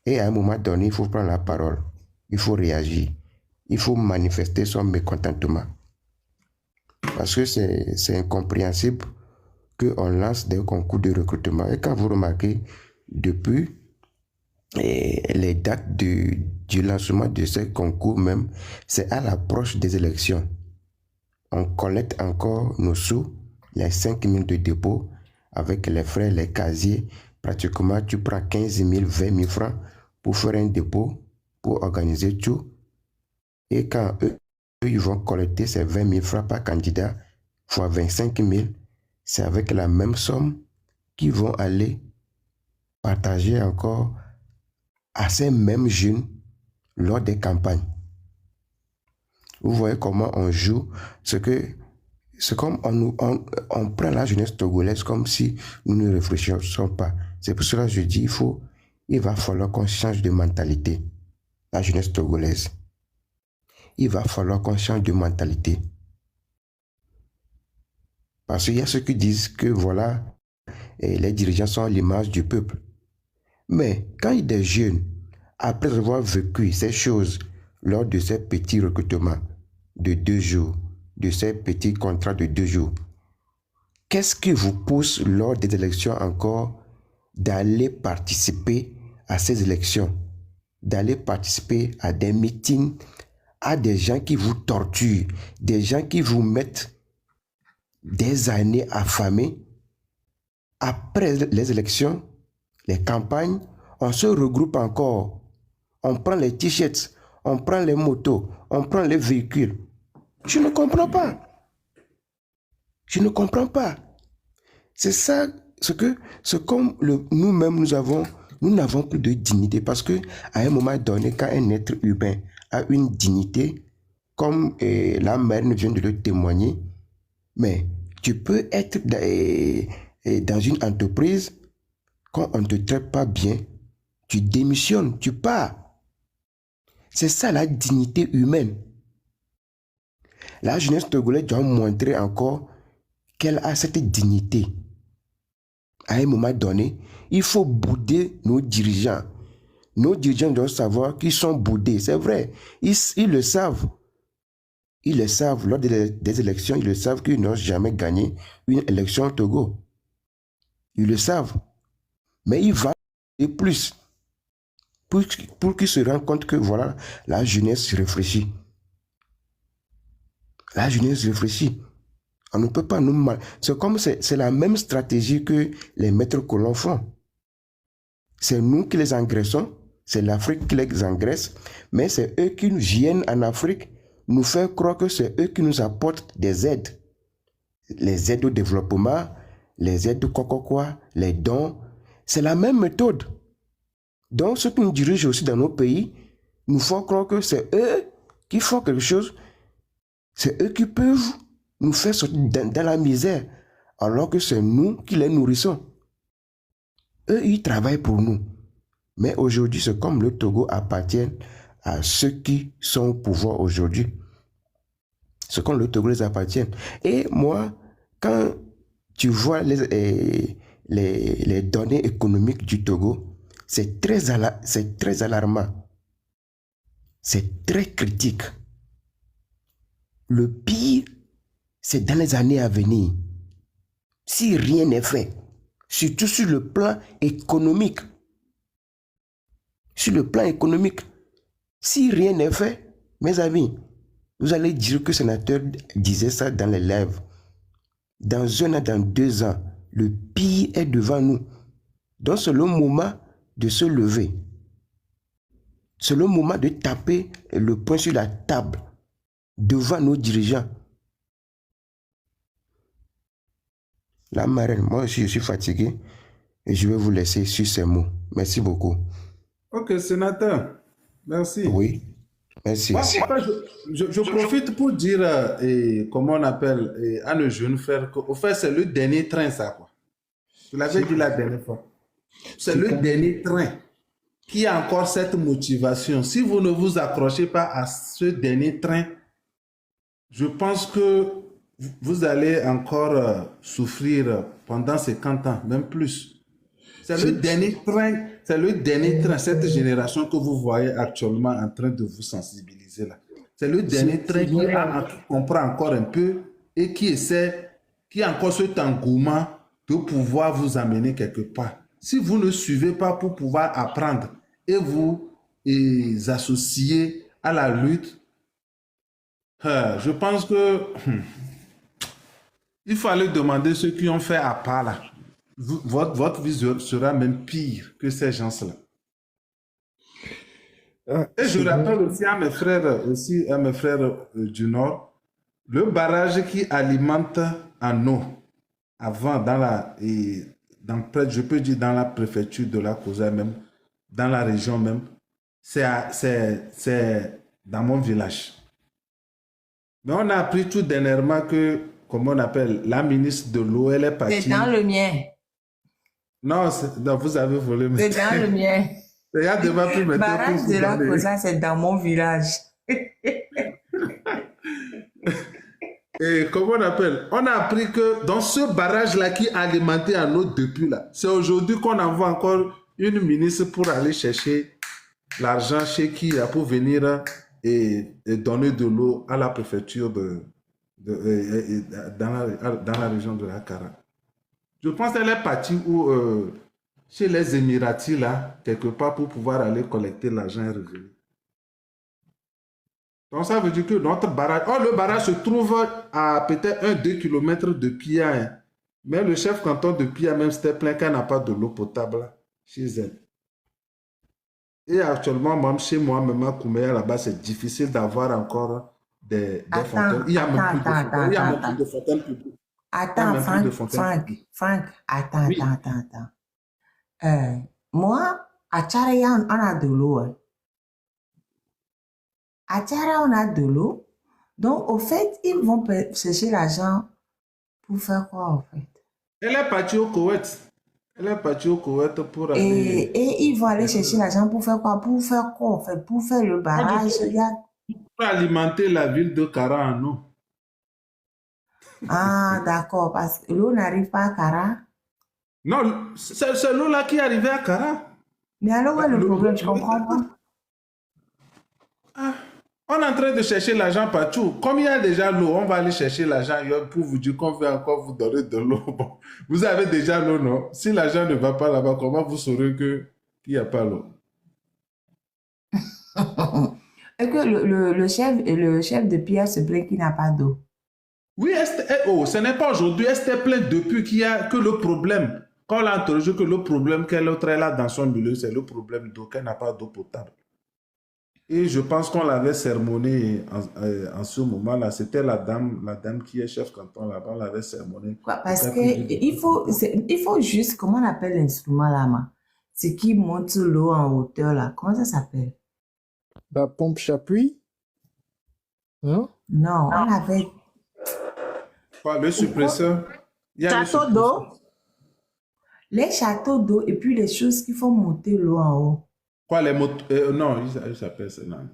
Et à un moment donné, il faut prendre la parole. Il faut réagir. Il faut manifester son mécontentement. Parce que c'est incompréhensible qu'on lance des concours de recrutement. Et quand vous remarquez, depuis les dates du lancement de ces concours même, c'est à l'approche des élections. On collecte encore nos sous, les 5 000 de dépôt, avec les frais, les casiers. Pratiquement, tu prends 15 000, 20 000 francs pour faire un dépôt, pour organiser tout. Et quand eux, ils vont collecter ces 20 000 francs par candidat, fois 25 000, c'est avec la même somme qu'ils vont aller partager encore à ces mêmes jeunes lors des campagnes. Vous voyez comment on joue, c'est comme on prend la jeunesse togolaise comme si nous ne réfléchissons pas. C'est pour cela que je dis, il va falloir qu'on change de mentalité, la jeunesse togolaise. Il va falloir qu'on change de mentalité. Parce qu'il y a ceux qui disent que voilà, les dirigeants sont à l'image du peuple. Mais quand il y a des jeunes, après avoir vécu ces choses lors de ces petits recrutements de 2 jours, de ces petits contrats de 2 jours, qu'est-ce qui vous pousse lors des élections encore d'aller participer à ces élections, d'aller participer à des meetings, à des gens qui vous torturent, des gens qui vous mettent des années affamés? Après les élections, les campagnes, on se regroupe encore. On prend les t-shirts, on prend les motos, on prend les véhicules. Je ne comprends pas. Je ne comprends pas. C'est ça, c'est comme nous-mêmes, nous n'avons plus de dignité parce que à un moment donné, quand un être humain a une dignité, comme la mère vient de le témoigner, mais tu peux être dans une entreprise, quand on ne te traite pas bien, tu démissionnes, tu pars. C'est ça la dignité humaine. La jeunesse togolaise doit montrer encore qu'elle a cette dignité. À un moment donné, il faut bouder nos dirigeants. Nos dirigeants doivent savoir qu'ils sont boudés. C'est vrai, ils le savent. Ils le savent. Lors des élections, ils le savent qu'ils n'ont jamais gagné une élection au Togo. Ils le savent. Mais ils vont et plus pour qu'ils se rendent compte que voilà, la jeunesse réfléchit. La jeunesse réfléchit. On ne peut pas nous mal. C'est comme c'est la même stratégie que les maîtres colons font. C'est nous qui les engraissons, c'est l'Afrique qui les engraisse, mais c'est eux qui viennent en Afrique nous faire croire que c'est eux qui nous apportent des aides. Les aides au développement, les aides de quoi, les dons. C'est la même méthode. Donc, ceux qui nous dirigent aussi dans nos pays nous font croire que c'est eux qui font quelque chose. C'est eux qui peuvent nous faire sortir dans la misère, alors que c'est nous qui les nourrissons. Eux, ils travaillent pour nous. Mais aujourd'hui, c'est comme le Togo appartient à ceux qui sont au pouvoir aujourd'hui. C'est comme le Togo les appartient. Et moi, quand tu vois les données économiques du Togo, c'est très alarmant. C'est très critique. Le pire, c'est dans les années à venir. Si rien n'est fait, surtout sur le plan économique. Sur le plan économique, si rien n'est fait, mes amis, vous allez dire que le sénateur disait ça dans les lives. Dans 1 an, dans 2 ans, le pire est devant nous. Donc c'est le moment de se lever. C'est le moment de taper le poing sur la table devant nos dirigeants. La marraine, moi aussi je suis fatigué et je vais vous laisser sur ces mots. Merci beaucoup. Ok, sénateur. Merci. Oui, merci. Moi, je profite pour dire, comment on appelle, à nos jeunes frères, qu'au fait, c'est le dernier train, ça, quoi. Je l'avais dit la dernière fois. C'est le dernier train qui a encore cette motivation. Si vous ne vous accrochez pas à ce dernier train, je pense que vous allez encore souffrir pendant 50 ans, même plus. C'est le dernier train, cette génération que vous voyez actuellement en train de vous sensibiliser là. C'est le dernier train qui comprend encore un peu et qui a encore cet engouement de pouvoir vous amener quelque part. Si vous ne suivez pas pour pouvoir apprendre et vous associer à la lutte, je pense que il faut aller demander ceux qui ont fait à part là. Votre vie sera même pire que ces gens-là. Et je rappelle aussi à mes frères du Nord, le barrage qui alimente en eau avant je peux dire dans la préfecture de la Kosa même, dans la région même, c'est dans mon village. Mais on a appris tout dernièrement que, comment on appelle, la ministre de l'eau, elle est partie. C'est dans le mien. Non, vous avez volé. C'est dans le mien. Le barrage de la Kosa, c'est dans mon village. Et comment on appelle? On a appris que dans ce barrage-là qui est alimenté en eau depuis là, c'est aujourd'hui qu'on envoie encore une ministre pour aller chercher l'argent chez qui pour venir et donner de l'eau à la préfecture dans la région de la Kara. Je pense qu'elle est partie chez les Émiratis, là, quelque part, pour pouvoir aller collecter l'argent et revenir. Donc, ça veut dire que notre barrage... le barrage se trouve à peut-être 1-2 km de Pia. Hein. Mais le chef canton de Pia, même, c'était plein qu'elle n'a pas de l'eau potable chez elle. Et actuellement, même chez moi, même à Kouméa, là-bas, c'est difficile d'avoir encore des fontaines. Il y a même plus de fontaines publiques. Attends, Franck, attends. Moi, à Tcharea, on a de l'eau. Hein. À Tcharea, on a de l'eau. Donc, au fait, ils vont chercher l'argent pour faire quoi, en fait? Elle est partie au Koweït. Pour aller... Et ils vont aller chercher l'argent pour faire quoi? En fait? Pour faire le barrage. Pour alimenter la ville de Kara en eau. Ah, d'accord, parce que l'eau n'arrive pas à Kara. Non, c'est l'eau là qui est arrivée à Kara. Mais alors, où est le problème? Je comprends pas. Ah, on est en train de chercher l'argent partout. Comme il y a déjà l'eau, on va aller chercher l'argent ailleurs pour vous dire qu'on veut encore vous donner de l'eau. Bon, vous avez déjà l'eau, non? Si l'argent ne va pas là-bas, comment vous saurez qu'il n'y a pas l'eau? Et que le chef de Pierre se plaint qu'il n'a pas d'eau. Oui, ce n'est pas aujourd'hui. Elle s'était plainte depuis qu'il y a que le problème. Quand on l'a interrogé, que le problème qu'elle est là dans son milieu, c'est le problème d'eau, qu'elle n'a pas d'eau potable. Et je pense qu'on l'avait sermonné en ce moment-là. C'était la dame qui est chef canton là-bas, on l'avait sermonné. Quoi, parce que il faut juste, comment on appelle l'instrument là, ma? C'est qui monte l'eau en hauteur là. Comment ça s'appelle? La pompe chapuis? Non? Non, on avait. Quoi, le suppresseur? Il y a le Château d'eau. suppresseur. Les châteaux d'eau et puis les choses qui font monter l'eau en haut. Quoi, les motos? Non, il s'appelle ça. Non.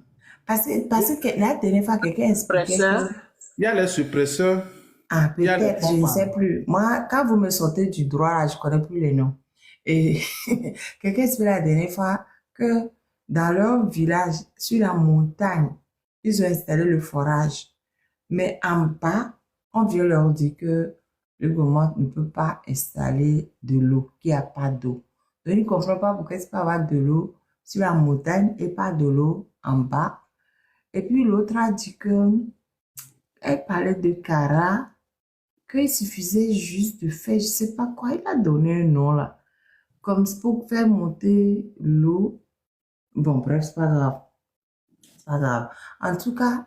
Parce que la dernière fois, quelqu'un expliquait Presseur. que. Il y a les suppresseurs. Ah, Il y a les peut-être, je ne pompes. sais plus. Moi, quand vous me sortez du droit, là, je ne connais plus les noms. Et quelqu'un expliquait la dernière fois que dans leur village, sur la montagne, ils ont installé le forage. Mais en bas, on vient leur dire que le gouvernement ne peut pas installer de l'eau, qu'il n'y a pas d'eau. Donc, ils ne comprennent pas pourquoi il peut avoir de l'eau sur la montagne et pas de l'eau en bas. Et puis, l'autre a dit que, elle parlait de Kara, qu'il suffisait juste de faire, je ne sais pas quoi, il a donné un nom là, comme pour faire monter l'eau. Bon, bref, c'est pas grave. C'est pas grave. En tout cas,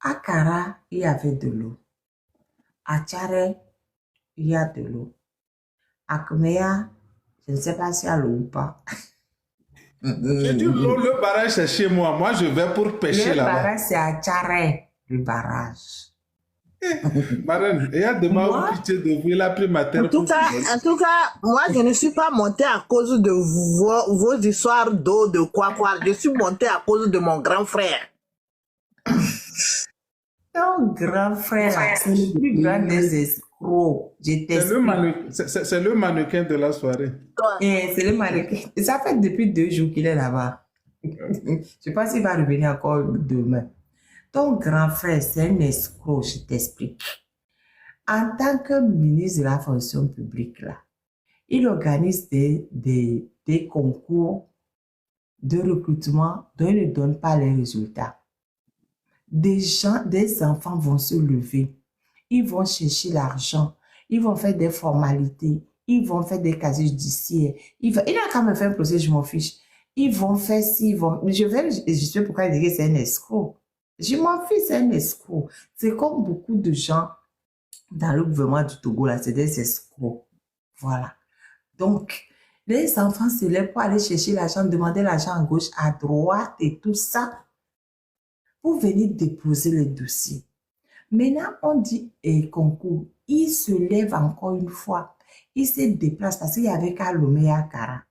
à Kara, il y avait de l'eau. À Tchare, il y a de l'eau. À Kmea, je ne sais pas s'il y a l'eau ou pas. J'ai dit, le barrage, c'est chez moi. Moi, je vais pour pêcher Le là-bas. barrage, c'est à Tchare, le barrage. Marraine, il y a demain Moi? où pitié d'ouvrir la pluie ma terre En tout pour cas, moi, je ne suis pas montée à cause de vos histoires d'eau, de quoi. Je suis montée à cause de mon grand frère. Ton grand frère, là, c'est le plus grand des escrocs. Je C'est le mannequin de la soirée. Et c'est le mannequin. Et ça fait depuis 2 jours qu'il est là-bas. Je sais pas s'il va revenir encore demain. Ton grand frère, c'est un escroc, je t'explique. En tant que ministre de la fonction publique, là, il organise des concours de recrutement dont il ne donne pas les résultats. Des enfants vont se lever, ils vont chercher l'argent, ils vont faire des formalités, ils vont faire des casiers judiciaires. Il a quand même fait un procès, je m'en fiche. Ils vont faire ci, ils vont. Je sais pourquoi il dit que c'est un escroc. Je m'en fiche, c'est un escroc. C'est comme beaucoup de gens dans le gouvernement du Togo, là, c'est des escrocs. Voilà. Donc, les enfants se lèvent pour aller chercher l'argent, demander l'argent à gauche, à droite et tout ça, pour venir déposer le dossier. Maintenant, on dit concours. Ils se lèvent encore une fois. Ils se déplacent parce qu'il y avait qu'à Lomé et à Kara.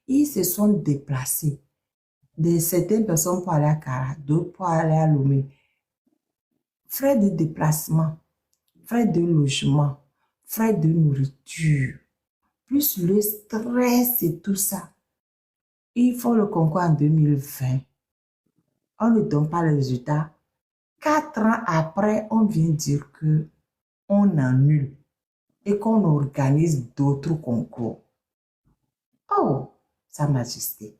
Ils se sont déplacés. Certaines personnes pour aller à Kara, d'autres pour aller à Lomé. Frais de déplacement, frais de logement, frais de nourriture, plus le stress et tout ça. Ils font le concours en 2020. On ne donne pas le résultat. 4 ans après, on vient dire que on annule et qu'on organise d'autres concours. Oh, Sa Majesté.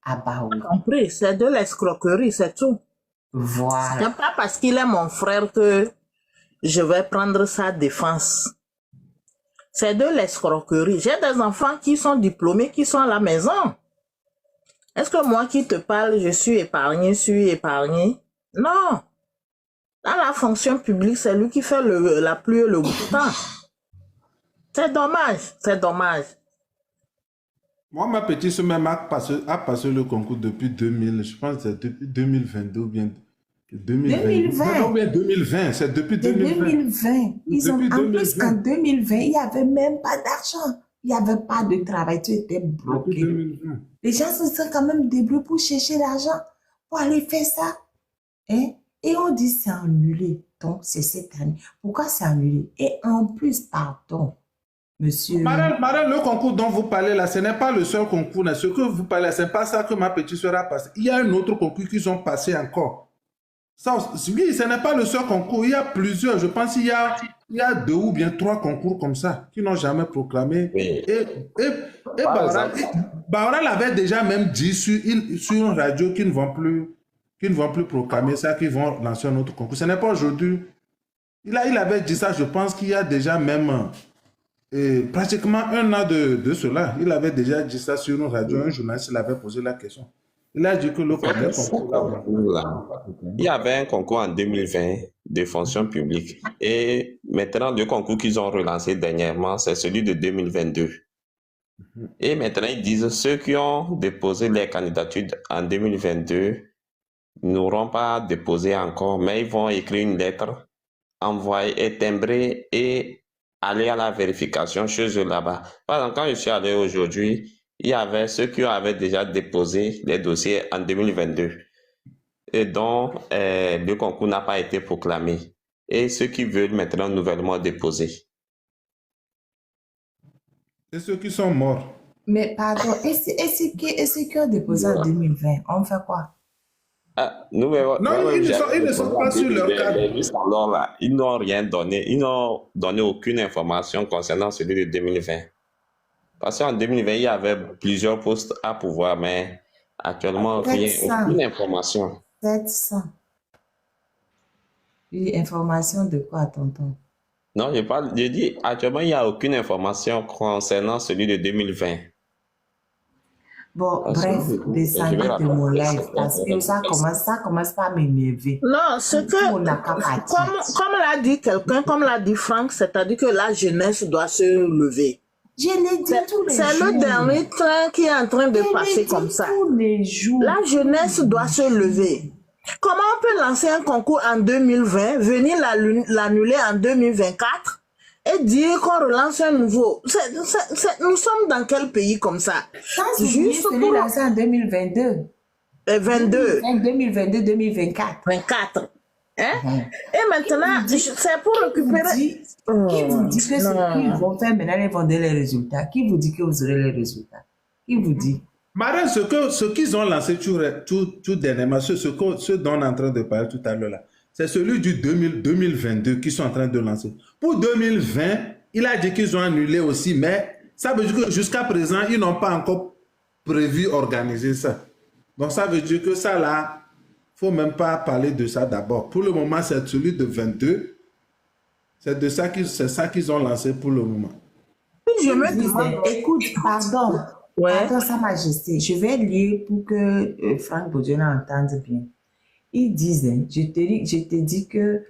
Ah bah oui. Compris, c'est de l'escroquerie, c'est tout. Voilà. C'est pas parce qu'il est mon frère que je vais prendre sa défense. C'est de l'escroquerie. J'ai des enfants qui sont diplômés, qui sont à la maison. Est-ce que moi qui te parle, je suis épargné? Non. Dans la fonction publique, c'est lui qui fait la pluie et le beau temps. C'est dommage, c'est dommage. Moi, ma petite soeur même a passé le concours depuis 2000, je pense que c'est depuis 2022 ou bien 2020. Non, bien 2020, c'est depuis 2020. 2020. Ils ont, Depuis en plus, 2020. en 2020, il n'y avait même pas d'argent. Il n'y avait pas de travail. Tu étais Depuis bloqué. 2020. Les gens se sont quand même débrouillés pour chercher l'argent, pour aller faire ça. Hein? Et on dit c'est annulé. Donc, c'est cette année. Pourquoi c'est annulé? Et en plus, pardon, monsieur... Madame, le concours dont vous parlez là, ce n'est pas le seul concours. Ce que vous parlez, ce n'est pas ça que ma petite soeur a passé. Il y a un autre concours qu'ils ont passé encore. Ça, oui, ce n'est pas le seul concours. Il y a plusieurs. Je pense qu'il y a 2 ou bien 3 concours comme ça qui n'ont jamais proclamé. Oui. Et Bahora l'avait déjà même dit sur une radio qu'ils ne vont plus proclamer ça, qu'ils vont lancer un autre concours. Ce n'est pas aujourd'hui. Il avait dit ça, je pense qu'il y a déjà même pratiquement 1 an de cela. Il avait déjà dit ça sur une radio. Un journaliste l'avait posé la question. Il a dit que le premier concours... Il y avait un concours en 2020 de fonction publique. Et maintenant, le concours qu'ils ont relancé dernièrement, c'est celui de 2022. Et maintenant, ils disent ceux qui ont déposé les candidatures en 2022 n'auront pas déposé encore, mais ils vont écrire une lettre, envoyer et timbrer et aller à la vérification chez eux là-bas. Par exemple, quand je suis allé aujourd'hui, il y avait ceux qui avaient déjà déposé les dossiers en 2022 et dont le concours n'a pas été proclamé. Et ceux qui veulent maintenant nouvellement déposer. Et ceux qui sont morts. Mais pardon, et ceux qui ont déposé en 2020, on fait quoi? Non, ils ne sont pas sur leur cadre. Juste alors là, ils n'ont rien donné. Ils n'ont donné aucune information concernant celui de 2020. Parce qu'en 2020, il y avait plusieurs postes à pouvoir, mais actuellement, rien, aucune information. 700. Une information de quoi, tonton? Non, je dis, actuellement, il n'y a aucune information concernant celui de 2020. Bon, bref, descendez de mon live parce que ça commence pas à m'énerver. Non, c'est que, comme l'a dit quelqu'un, comme l'a dit Franck, c'est-à-dire que la jeunesse doit se lever. Je l'ai dit tous les jours. C'est le dernier train qui est en train de passer comme ça. Tous les jours. La jeunesse doit se lever. Comment on peut lancer un concours en 2020, venir l'annuler en 2024 et dire qu'on relance un nouveau? Nous sommes dans quel pays comme ça? Juste pour lancer en 2022. 2022, 2024. 24. Hein? Et maintenant, c'est pour récupérer... Qui vous dit que ce qu'ils vont faire maintenant, ils vont donner les résultats? Qui vous dit que vous aurez les résultats? Qui vous dit? Madame, ce qu'ils ont lancé tout dernièrement, ce dont on est en train de parler tout à l'heure là, c'est celui du 2022 qu'ils sont en train de lancer. Pour 2020, il a dit qu'ils ont annulé aussi, mais ça veut dire que jusqu'à présent, ils n'ont pas encore prévu organiser ça. Donc ça veut dire que ça là, il ne faut même pas parler de ça d'abord. Pour le moment, c'est celui de 22. C'est ça qu'ils ont lancé pour le moment. Je me demande. Écoute, pardon. Ouais. Pardon, Sa Majesté. Je vais lire pour que Franck Baudieu entende bien. Ils disent, je te dis que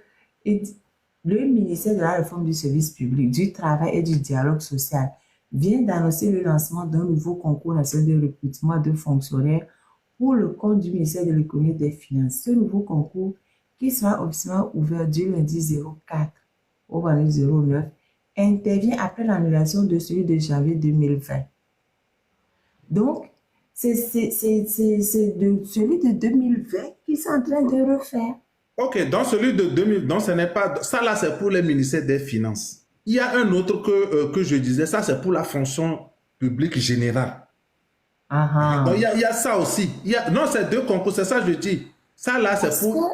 le ministère de la Réforme du service public, du travail et du dialogue social vient d'annoncer le lancement d'un nouveau concours national de recrutement de fonctionnaires pour le compte du ministère de l'économie et des finances. Ce nouveau concours, qui sera officiellement ouvert du lundi 04 au vendredi 09, intervient après l'annulation de celui de janvier 2020. Donc, c'est de celui de 2020 qu'ils sont en train de refaire. Ok, dans celui de 2000, donc ce n'est pas... Ça là, c'est pour les ministères des Finances. Il y a un autre que je disais, ça c'est pour la fonction publique générale. Donc il y a ça aussi. Non, c'est 2 concours, c'est ça que je dis. Ça là, c'est pour...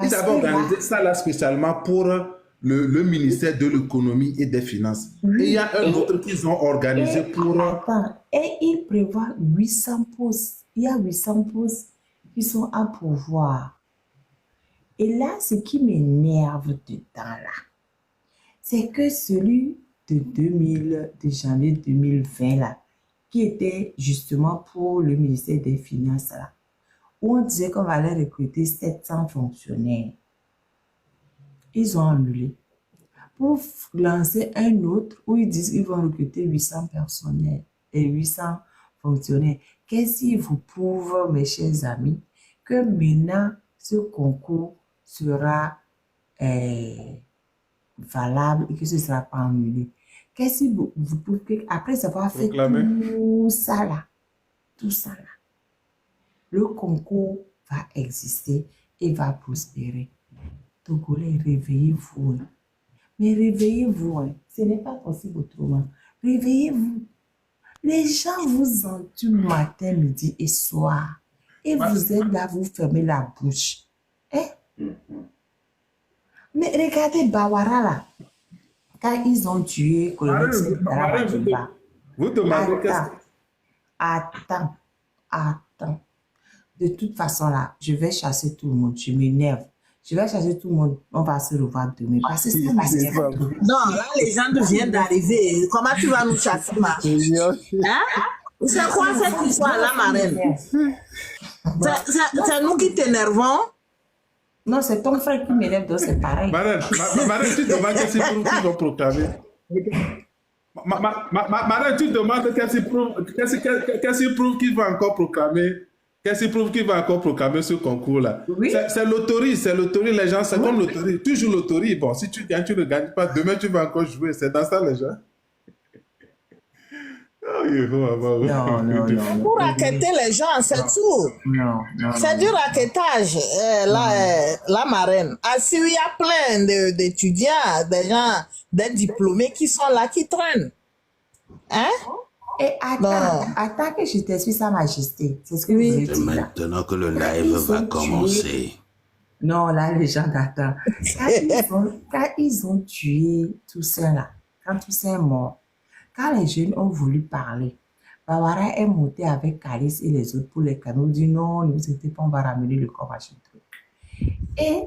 Ils avaient organisé ça là spécialement pour le ministère de l'économie et des finances. Oui. Et il y a un autre qu'ils ont organisé pour... Attends, et ils prévoient 800 postes. Il y a 800 postes qui sont à pourvoir. Et là, ce qui m'énerve dedans là, c'est que celui de janvier 2020 là, qui était justement pour le ministère des Finances là, où on disait qu'on allait recruter 700 fonctionnaires. Ils ont annulé. Pour lancer un autre où ils disent qu'ils vont recruter 800 personnels et 800 fonctionnaires. Qu'est-ce qui vous prouve, mes chers amis, que maintenant, ce concours sera valable et que ce ne sera pas annulé? Qu'est-ce qui vous prouve qu'après avoir fait tout ça là, le concours va exister et va prospérer. Togolais, réveillez-vous. Hein. Mais réveillez-vous. Hein. Ce n'est pas possible autrement. Réveillez-vous. Les gens vous entuent matin, midi et soir. Et vous êtes là, vous fermez la bouche. Hein? Mais regardez Bawara là. Quand ils ont tué colonel Marraine, vous demandez qu'est-ce que... Attends. De toute façon là, je vais chasser tout le monde. Je m'énerve. Je vais chasser tout le monde. On va se revoir demain. Parce que ça m'énerve. Non, là, les gens viennent d'arriver. Comment tu vas nous chasser, ma? Hein? C'est quoi cette histoire là, Marraine? C'est nous qui t'énervons? Non, c'est ton frère qui m'énerve, donc c'est pareil. Marraine, tu demandes qu'est-ce qu'ils vont proclamer. Marraine, tu demandes qu'est-ce qu'il prouve qu'il va encore proclamer. Qu'est-ce qu'il prouve qu'il va encore proclamer ce concours-là? Oui. C'est loterie, les gens, c'est comme loterie. Tu joues loterie, bon, si tu gagnes, tu ne gagnes pas. Demain, tu vas encore jouer. C'est dans ça, les gens. Non. Pour raqueter les gens, c'est tout. Non. C'est du raquetage, la Marraine. Assis, il y a plein d'étudiants, des gens, des diplômés qui sont là, qui traînent. Hein? Et attends que je t'explique Sa Majesté. C'est ce que vous voulez dire. Maintenant que le live va commencer. Non, là, les gens attendent. Quand ils ont tué Toussaint là, quand Toussaint est mort, quand les jeunes ont voulu parler, Bawara est monté avec Kalis et les autres pour les canaux, dit non, ne vous inquiétez pas, on va ramener le corps à Washington. Et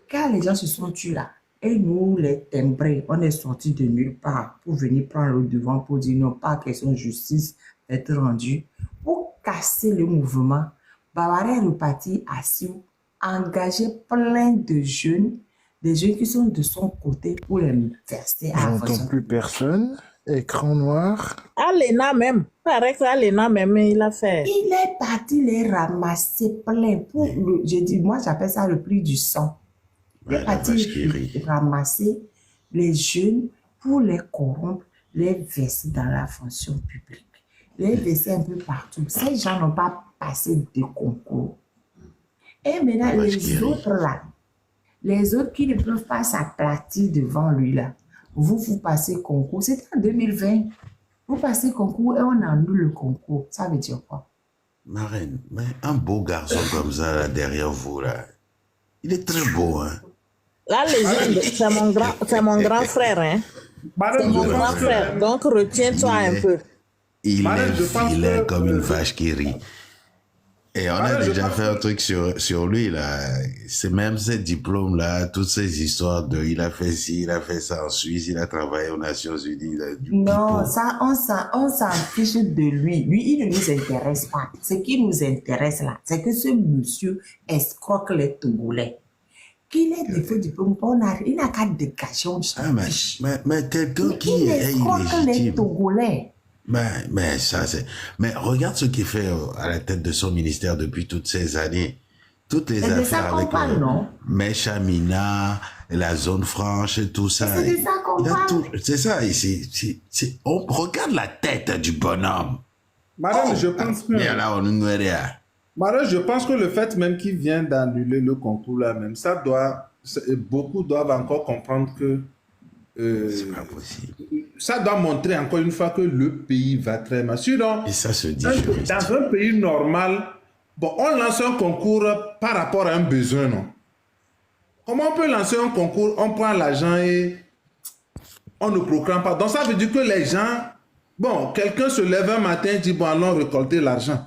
quand les gens se sont tués là, et nous, les timbrés, on est sortis de nulle part pour venir prendre le devant pour dire non, pas question de justice d'être rendue. Pour casser le mouvement, Bawara est reparti à Sioux, engager plein de jeunes, des jeunes qui sont de son côté pour les verser à J'entends plus personne. Écran noir. Alena même. Paraît qu'Alena même, il a fait. Il est parti les ramasser plein pour je dis, moi j'appelle ça le prix du sang. Il est parti ramasser les jeunes pour les corrompre, les verser dans la fonction publique, les verser un peu partout. Ces gens n'ont pas passé de concours. Et maintenant, les autres là, les autres qui ne peuvent pas s'aplatir devant lui là, vous passez concours. C'était en 2020. Vous passez concours et on annule le concours. Ça veut dire quoi? Marraine, mais un beau garçon comme ça là, derrière vous, là, il est très beau, hein? La légende, c'est mon grand frère, hein? C'est mon grand frère, donc retiens-toi un peu. Il est vilain comme une vache qui rit. Et on a déjà fait un truc sur lui, là. C'est même ces diplômes-là, toutes ces histoires de il a fait ci, il a fait ça en Suisse, il a travaillé aux Nations Unies. Non, ça, on s'en fiche de lui. Lui, il ne nous intéresse pas. Ce qui nous intéresse là, c'est que ce monsieur escroque les Togolais. Qu'il ait des faux diplômes, il n'a qu'à dégager. Mais quelqu'un qui est illégitime. Les Togolais. Mais ça, c'est... Mais regarde ce qu'il fait à la tête de son ministère depuis toutes ces années. Toutes les affaires avec Meshamina, la zone franche et tout ça. C'est de ça qu'on parle. C'est ça. On regarde la tête du bonhomme. Madame, je pense que... Madame, je pense que le fait même qu'il vient d'annuler le concours là même, ça doit... Beaucoup doivent encore comprendre que... c'est pas possible. Ça doit montrer encore une fois que le pays va très mal. Sinon, et ça se dit dans un pays normal, bon, on lance un concours par rapport à un besoin, non? Comment on peut lancer un concours, on prend l'argent et on ne proclame pas? Donc ça veut dire que les gens, bon, quelqu'un se lève un matin et dit, bon, allons récolter l'argent.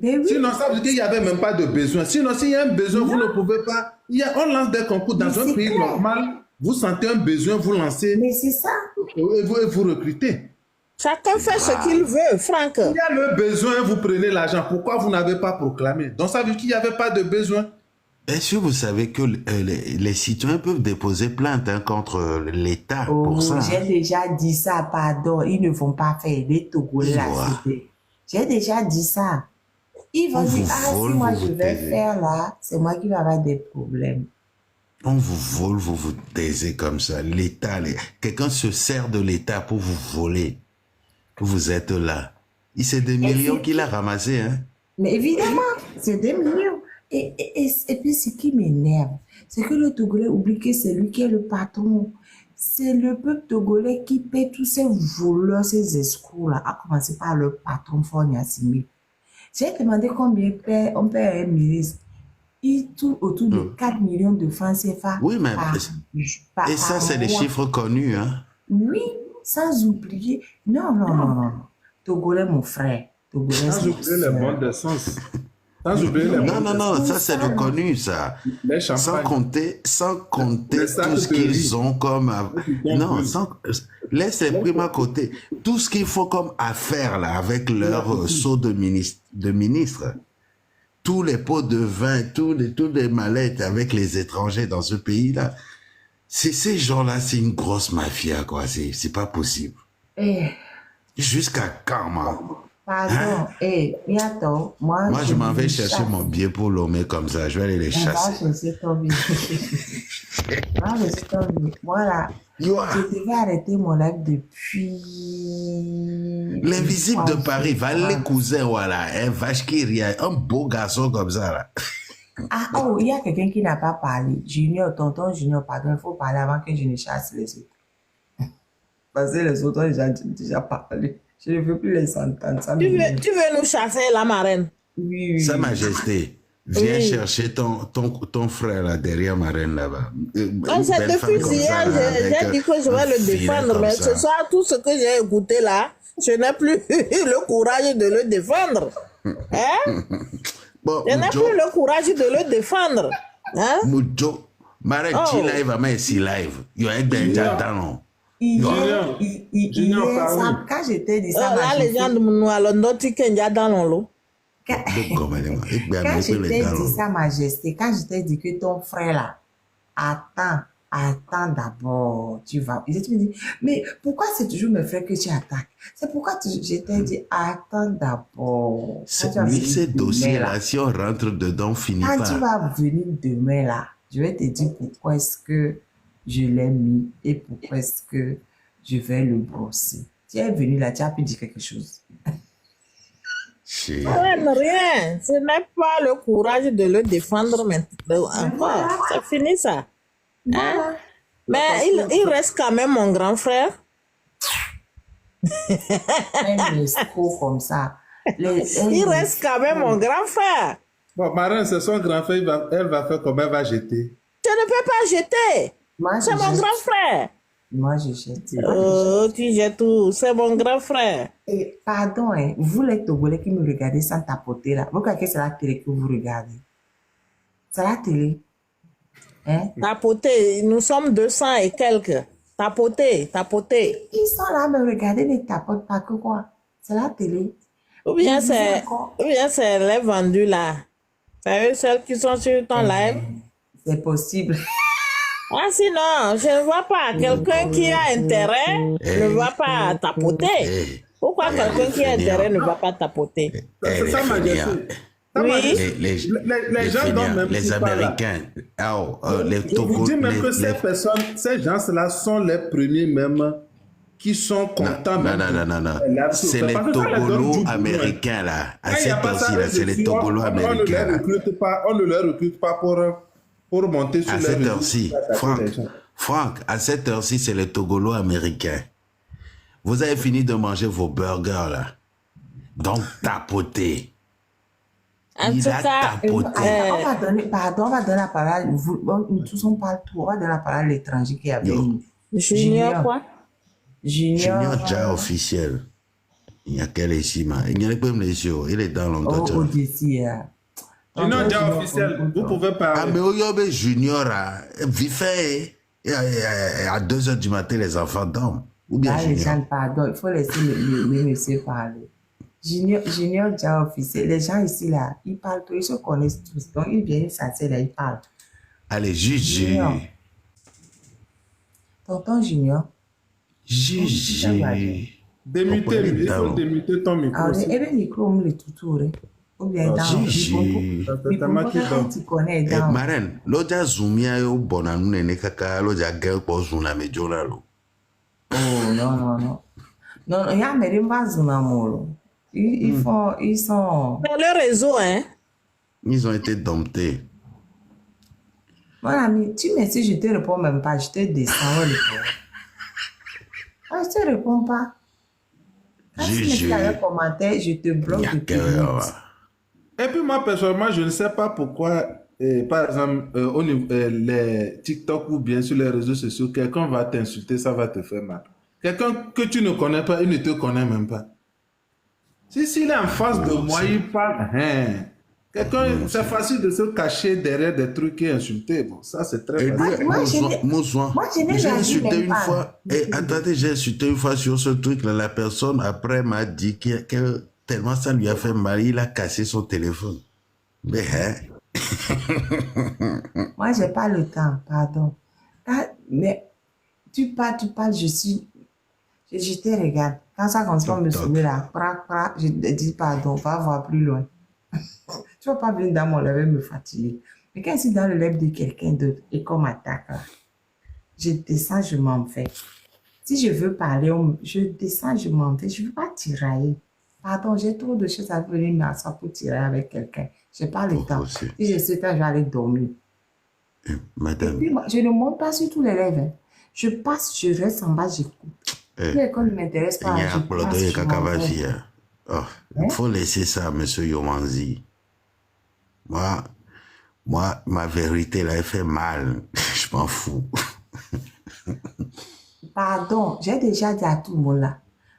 Oui. Sinon, ça veut dire qu'il n'y avait même pas de besoin. Sinon, s'il y a un besoin, vous ne pouvez pas... On lance des concours dans un pays normal. Vous sentez un besoin, vous lancez. Mais c'est ça. Et vous recrutez. Chacun fait ce qu'il veut, Franck. Il y a le besoin, vous prenez l'argent. Pourquoi vous n'avez pas proclamé? Donc ça veut dire qu'il n'y avait pas de besoin. Est-ce que vous savez que les citoyens peuvent déposer plainte contre l'État pour ça? J'ai déjà dit ça, pardon. Ils ne vont pas faire les Togolais là. J'ai déjà dit ça. Ils vont dire, si moi je vais faire là, c'est moi qui vais avoir des problèmes. On vous vole, vous vous taisez comme ça. L'État, quelqu'un se sert de l'État pour vous voler. Vous êtes là. C'est des millions qu'il a ramassés, hein? Mais évidemment, c'est des millions. Et puis, ce qui m'énerve, c'est que le Togolais oublie que c'est lui qui est le patron. C'est le peuple togolais qui paie tous ces voleurs, ces escrocs-là, à commencer par le patron Fonya Simi. J'ai demandé combien on paie un ministre. Il tourne autour de 4 millions de francs CFA Oui, mais par et ça, c'est des mois. chiffres connus, hein. Oui, sans oublier. Non. Togolais, mon frère. Togolais, Sans c'est oublier les mon bons d'essence. Sans oublier les Non, bons non, non, d'essence. ça c'est reconnu, ça. Les Sans champagnes. compter Les sacs tout ce de qu'ils riz. ont comme... Non, Plus. laisse les primes à côté. Tout ce qu'il faut comme affaire, là, avec leur saut de ministre. Tous les pots de vin, toutes les mallettes avec les étrangers dans ce pays-là. Ces gens-là, c'est une grosse mafia, quoi. C'est pas possible. Eh, Jusqu'à quand, man? pardon. Bientôt, Moi, je m'en vais chasse. chercher mon billet pour Lomé comme ça. Je vais aller les On va chasser. chercher ton billet. On va chercher ton billet. Voilà. Yoa, Je devais arrêter mon live depuis... l'invisible de Paris, va les cousins, voilà. Un vache qui rit, un beau garçon comme ça, là. Ah, oh, il y a quelqu'un qui n'a pas parlé. Junior, tonton Junior, pardon, il faut parler avant que je ne chasse les autres. Parce que les autres ont déjà parlé. Je ne veux plus les entendre. Ça Tu m'énerve. veux nous chasser, la marraine? Oui. Sa Majesté, viens Oui. chercher ton frère là derrière ma reine là-bas. Non, c'est depuis hier, j'ai dit que je vais le défendre, mais ce soir, tout ce que j'ai écouté là, je n'ai plus le courage de le défendre. Hein? Bon, Je n'ai plus le courage de le défendre. Hein? Mujo, ma reine, Oh. tu live, mais si live. Yo, est déjà dans. Hier, ça, quand je t'ai dit ça, Là, les gens de nous allons noter qu'il y a dans l'eau. quand je t'ai dit ça, Majesté, quand je t'ai dit que ton frère là, attends d'abord, tu vas. Et tu me dis, mais pourquoi c'est toujours mes frères que tu attaques? C'est pourquoi je t'ai dit, attends d'abord. Lui, ces dossiers-là, si on rentre dedans, on finit Quand pas. tu vas venir demain là, je vais te dire pourquoi est-ce que je l'ai mis et pourquoi est-ce que je vais le brosser. Tu es venu là, tu as pu dire quelque chose. Rien. Ce n'est pas le courage de le défendre maintenant. Encore. C'est fini ça. Hein? Mais il reste quand même mon grand frère. Un escroc comme ça. Il reste quand même mon grand frère. Bon, Marine, c'est son grand frère, elle va faire comme elle va jeter. Je ne peux pas jeter. Moi, C'est je mon jette. grand frère. Moi, je jette. Oh, tu jettes tout. C'est mon grand frère. Et pardon, hein, vous les Togolais qui me regardez sans tapoter là, vous croyez que c'est la télé que vous regardez? C'est la télé. Hein? Tapoter. Nous sommes 200 et quelques. Tapoter. Ils sont là à me regarder, ne tapotent pas que quoi. C'est la télé. Ou bien Ils disent c'est encore. les vendus là. C'est eux seuls qui sont sur ton live. C'est possible. Ah sinon, je ne vois pas. Quelqu'un qui a intérêt ne va pas tapoter. Pourquoi quelqu'un qui a intérêt ne va pas tapoter? C'est ça, Majesté. Oui. Les gens dont même les qui parlent là. Américains, les Je vous dis Togolais, même que ces personnes, ces gens-là sont les premiers même qui sont contents. non. C'est les Togolos américains là. À cette heure-ci là, c'est les Togolos américains là. On ne les recrute pas pour monter sur À les cette réseaux heure-ci, et attaquer les gens. Franck, à cette heure-ci, c'est les Togolos américains. Vous avez fini de manger vos burgers là. Donc tapotez. En tout cas, On va donner, pardon, on va donner la parole. Nous tous on parle tout. On va donner la parole à l'étranger qui a venu. Junior quoi? Junior déjà officiel. Il y a quel ici, man. Il y a pas les yeux. Il est dans longtemps. Oh, d'ici. Junior déjà officiel, vous pouvez Ah, parler. mais Oyobe Junior, vite fait, à 2 heures du matin, les enfants dorment. Ou bien Là, les Junior. gens, pardon, il faut laisser le monsieur parler. Junior déjà officiel. Les gens ici, là, ils parlent tous, ils se connaissent tous. Donc, ils viennent s'asseoir là, ils parlent. Allez, Juju. Junior. Tonton Junior. Juju. Démuter, il faut démuter ton micro. Ah, aussi. et bien, micro, on le tutoie. Ou bien, dans Juju. C'est ta main qui dort. tu connais, dans. Marraine, l'autre zoomia yo bona nous nene kaka l'autre gars pour zoom me jona lo. Oh, non. Non, il y a même pas Zunamolo. Ils sont. C'est le réseau, hein? Ils ont été domptés. Mon ami, tu me si je te réponds même pas, je te descends. Je te réponds pas. Quand tu me fais un commentaire, je te bloque de tes minutes. Et puis moi, personnellement, je ne sais pas pourquoi, par exemple, les TikTok ou bien sur les réseaux sociaux, quelqu'un va t'insulter, ça va te faire mal. Quelqu'un que tu ne connais pas, il ne te connaît même pas. S'il est en face de moi, il parle. Quelqu'un, c'est facile de se cacher derrière des trucs et insulter. Bon, ça, c'est très facile. Moi, je n'ai J'ai rien dit insulté même une pas. fois. Et attendez, j'ai insulté une fois sur ce truc-là. La personne, après, m'a dit que tellement ça lui a fait mal, il a cassé son téléphone. Mais, Moi, j'ai pas le temps, pardon. Mais tu parles, je te regarde. Quand ça commence à me saouler là, je te dis pardon, va voir plus loin. Tu vas pas venir dans mon lèvre me fatiguer. Mais quand c'est dans le lèvre de quelqu'un d'autre et qu'on m'attaque là, je descends, je m'en vais. Si je veux parler, je descends, je m'en vais. Je ne veux pas tirailler. Pardon, j'ai trop de choses à venir m'asseoir pour tirer avec quelqu'un. Je n'ai pas le temps. Si j'ai ce temps, je vais aller dormir. Madame. Et puis, moi, je ne monte pas sur tous les lèvres. Hein. Je passe, je reste en bas, j'écoute. L'école ne m'intéresse pas. Je passe, il faut laisser ça, monsieur Yomanzi. Moi, ma vérité, là, elle fait mal. Je m'en fous. Pardon, j'ai déjà dit à tout le monde là.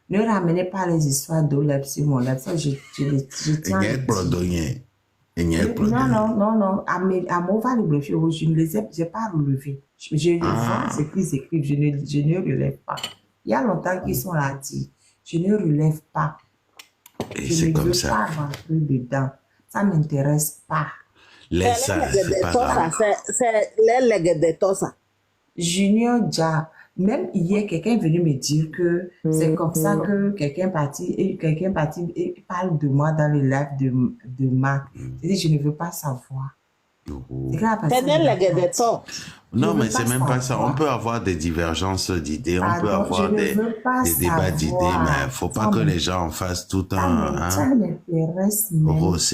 Ne ramenez pas les histoires d'Olep sur mon lèvre. Ça, je tiens. Non. À mon va le bluffer, je ne les ai pas relevés. Je les vois, c'est qu'ils écrivent. Je ne relève pas. Il y a longtemps qu'ils sont là dit. Je ne relève pas. Et c'est comme ça. Je ne veux pas rentrer dedans. Ça ne m'intéresse pas. Laisse ça, c'est pas grave. C'est les legs de Tosa. Junior Dia, même hier, quelqu'un est venu me dire que c'est comme ça que quelqu'un parti et parle de moi dans le live de Marc. Je dis, je ne veux pas savoir. C'est des legs de Tosa. Non, mais c'est même pas ça. On peut avoir des divergences d'idées, on peut avoir des débats d'idées, mais il ne faut pas que les gens en fassent tout un... Ça ne m'intéresse même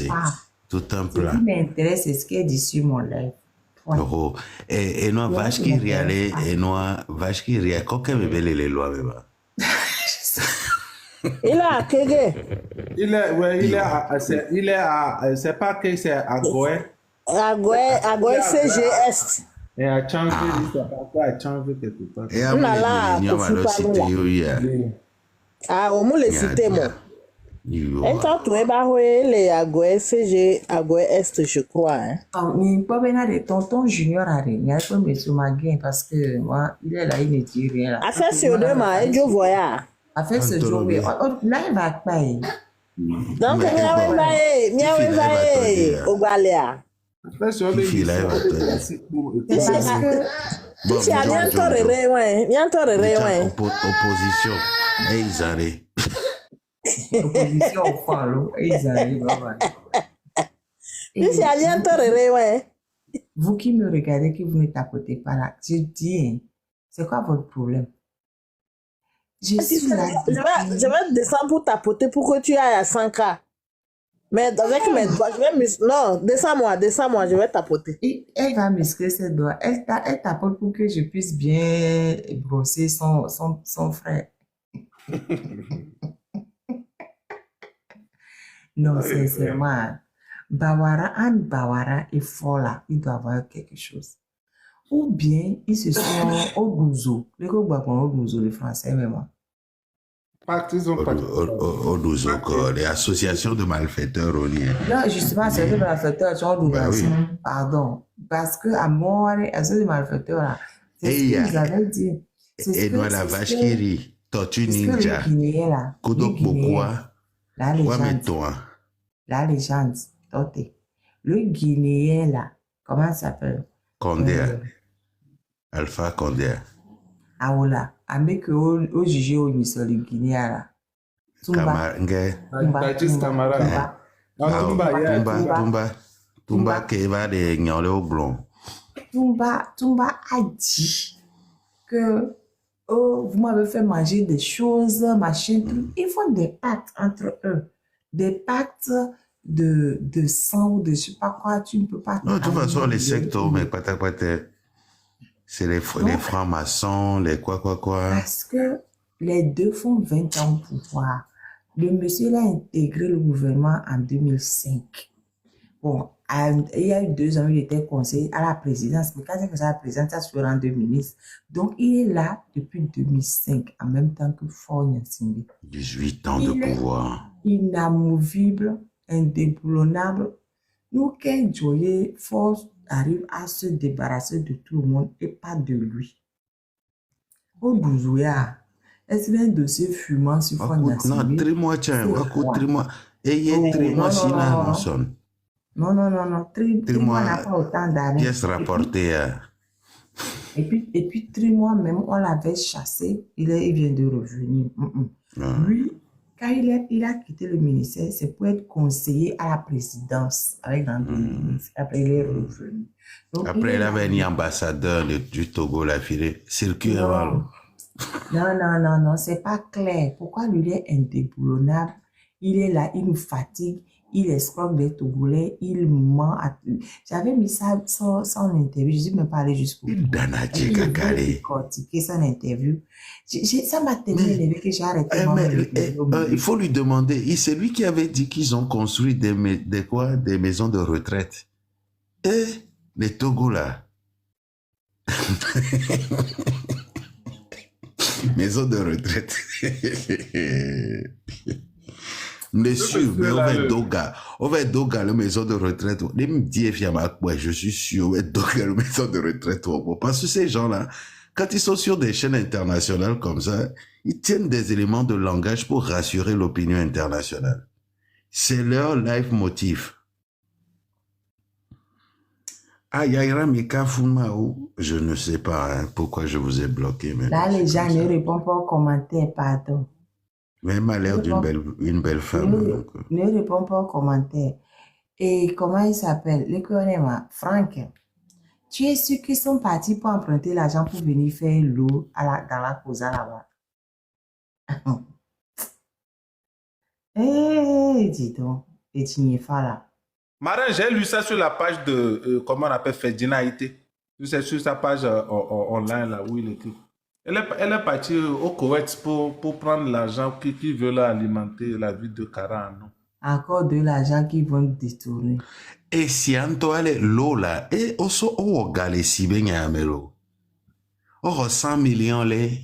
pas. Tout un plat. Ce qui m'intéresse, c'est ce qui est dit sur mon lèvre. Et nous, vache qui rialait, coquin bébé les lois, bébé. Il est à Kege. Il est à, c'est pas que c'est à Goé. À Goé CGS. Et à Chanvé, c'est pas à Chanvé quelque part. Et à ah, au moins les cités, moi. Et tant que tu es barré, les Agoué CG, Agoué Est, je crois. Il peut venir de tonton Junior à rien. Il peut me soumaguer parce que moi, il est là, il ne dit rien. Là. Affaire sur deux, mais je vois. Affaire sur deux, oui. Là, il va payer. Donc, il y a au Baléa. Opposition. Et ils arrivent. Opposition au fond, ils arrivent. Vous qui me regardez, qui vous ne tapotez pas là, je dis, c'est quoi votre problème? Je vais descendre pour tapoter pour que tu ailles à 100K. Mais avec mes doigts, je vais muscler. Non, descends-moi, je vais tapoter. Elle va muscler ses doigts. Elle tapote pour que je puisse bien brosser son frère. Non, sincèrement, Bawara est fort là. Il doit avoir quelque chose. Ou bien, ils se sont au douzo. Les gars, au douzo, les Français, mais moi. Les associations de malfaiteurs au lien. Non, justement, c'est les malfaiteurs qui ont douzo. Pardon. Parce que à mort, les associations de malfaiteurs là, c'est ce que vous avez dit. Et nous, la vache qui rit, Tortue Ninja, Kodok Bokwa, la légende, le Guinéen là, comment ça s'appelle? Condé. Alpha Condé. Ah voilà, avec au jugé au Nisol le Guinéen là. Tumba qui va de Nyole au blond. Tumba a dit que oh, vous m'avez fait manger des choses, machin, truc. Ils font des pactes entre eux. Des pactes de sang ou de je sais pas quoi, tu ne peux pas Non, de toute façon, amener les le- sectes, mais c'est les francs-maçons, les quoi. Parce que les deux font 20 ans au pouvoir. Le monsieur il a intégré le gouvernement en 2005. Bon, il y a eu 2 ans, il était conseiller à la présidence, mais quand il faisait la présidence, ça se rend de ministre. Donc, il est là depuis 2005, en même temps que Faure Gnassingbé. 18 ans de Il est pouvoir. inamovible, indéboulonnable. Nous, quand Joye Faure arrive à se débarrasser de tout le monde et pas de lui. Au Bouzouya, est-ce qu'il y a un dossier fumant sur Faure Non, Gnassingbé? tris-moi, tiens, C'est Wakou, quoi? tris-moi. Et Oh, tris-moi, non, si non, là, non, non non. sonne. Non, non, non, non. Trimois Tris-moi, n'a pas autant d'années. pièce rapportée. Et puis Trimois même, on l'avait chassé. Il vient de revenir. Lui, quand il a quitté le ministère, c'est pour être conseiller à la présidence avec Grand ministre. Après, il est revenu. Donc, Après, il avait un ambassadeur du Togo, la filée. Circuit avant. Non, c'est pas clair. Pourquoi lui il est indéboulonnable? Il est là, il nous fatigue, il escroque des Togolais, il ment. J'avais mis ça son interview, je ne suis même pas allé jusqu'au bout. Il danadie, Il veut cacaré. décortiquer son interview. Ça m'a tellement énervé que j'ai arrêté. Il faut lui demander. C'est lui qui avait dit qu'ils ont construit des maisons de retraite. Et les Togo là. Maison de retraite. Monsieur, mais on va Doga, la maison de retraite. Les me disent, je suis sûr, on va Doga, la maison de retraite. Parce que ces gens-là, quand ils sont sur des chaînes internationales comme ça, ils tiennent des éléments de langage pour rassurer l'opinion internationale. C'est leur life motif. Ah, Yaira Mika Fumao, je ne sais pas pourquoi je vous ai bloqué. Mais là, les gens ne répondent pas aux commentaires, pardon. Mais elle m'a l'air d'une belle femme. Ne répondent pas aux commentaires. Et comment il s'appelle? Le Kouanema, Franck. Tu es sûr qu'ils sont partis pour emprunter l'argent pour venir faire l'eau dans la Cosa là-bas? Dis donc. Et tu n'y es pas là. Marin, j'ai lu ça sur la page de, comment on appelle, Ferdinand Haïté. C'est sur sa page online, là, où il était. Elle est partie au Koweït pour prendre l'argent qui veut alimenter la vie de Kara. Non? Encore de l'argent qu'ils vont détourner. Et si Antoine l'eau là, et aussi au galé si bien amelo. Or 100 millions les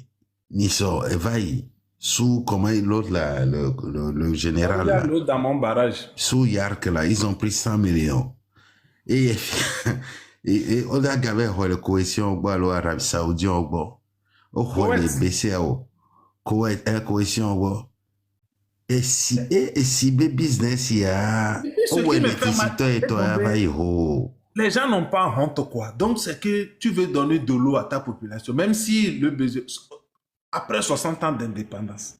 niso evaï sous comment l'autre là le général là. L'eau dans mon barrage. Sous Yark là, ils ont pris 100 millions. Et on a gagné la cohésion au l'eau Arabie Saoudite au bon. Au roi des BCAO. Cohésion au bon. Et si be business il y a les gens n'ont pas honte quoi. Donc c'est que tu veux donner de l'eau à ta population, même si le besoin après 60 ans d'indépendance.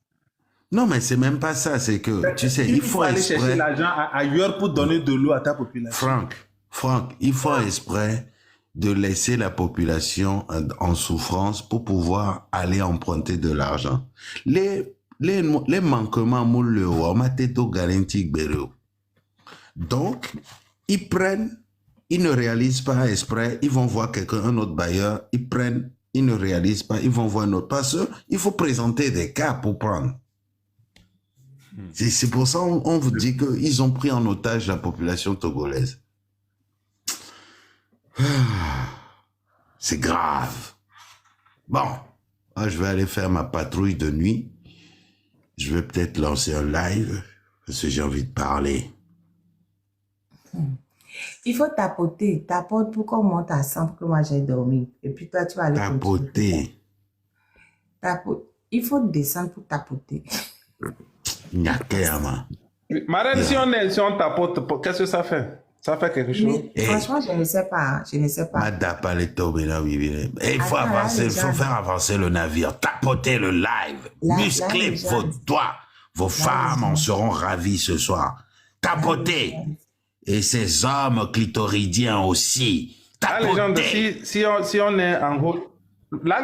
Non mais c'est même pas ça, c'est que tu sais il faut aller chercher l'argent ailleurs pour donner de l'eau à ta population. Franck, il faut exprès de laisser la population en souffrance pour pouvoir aller emprunter de l'argent. Les manquements mouleux au matéto garanti gbero. Donc, ils prennent, ils ne réalisent pas exprès, ils vont voir un autre bailleur, ils prennent, ils ne réalisent pas, ils vont voir un autre. Parce qu'il faut présenter des cas pour prendre. C'est pour ça qu'on vous dit qu'ils ont pris en otage la population togolaise. C'est grave. Bon, je vais aller faire ma patrouille de nuit. Je vais peut-être lancer un live parce que j'ai envie de parler. Il faut tapoter. Tapote pour qu'on monte à 100 pour que moi j'ai dormi. Et puis toi, tu vas aller tapoter. Il faut descendre pour tapoter. Nyakema. Marraine, si on tapote, qu'est-ce que ça fait? Ça fait quelque chose? Franchement, je ne sais pas. Je ne sais pas. Il faut avancer, il faut faire avancer le navire. Tapoter le live. Muscler vos doigts. Vos femmes en seront ravies ce soir. Tapoter. Et ces hommes clitoridiens aussi. Tapoter. Là, les gens, si on est en haut... Là,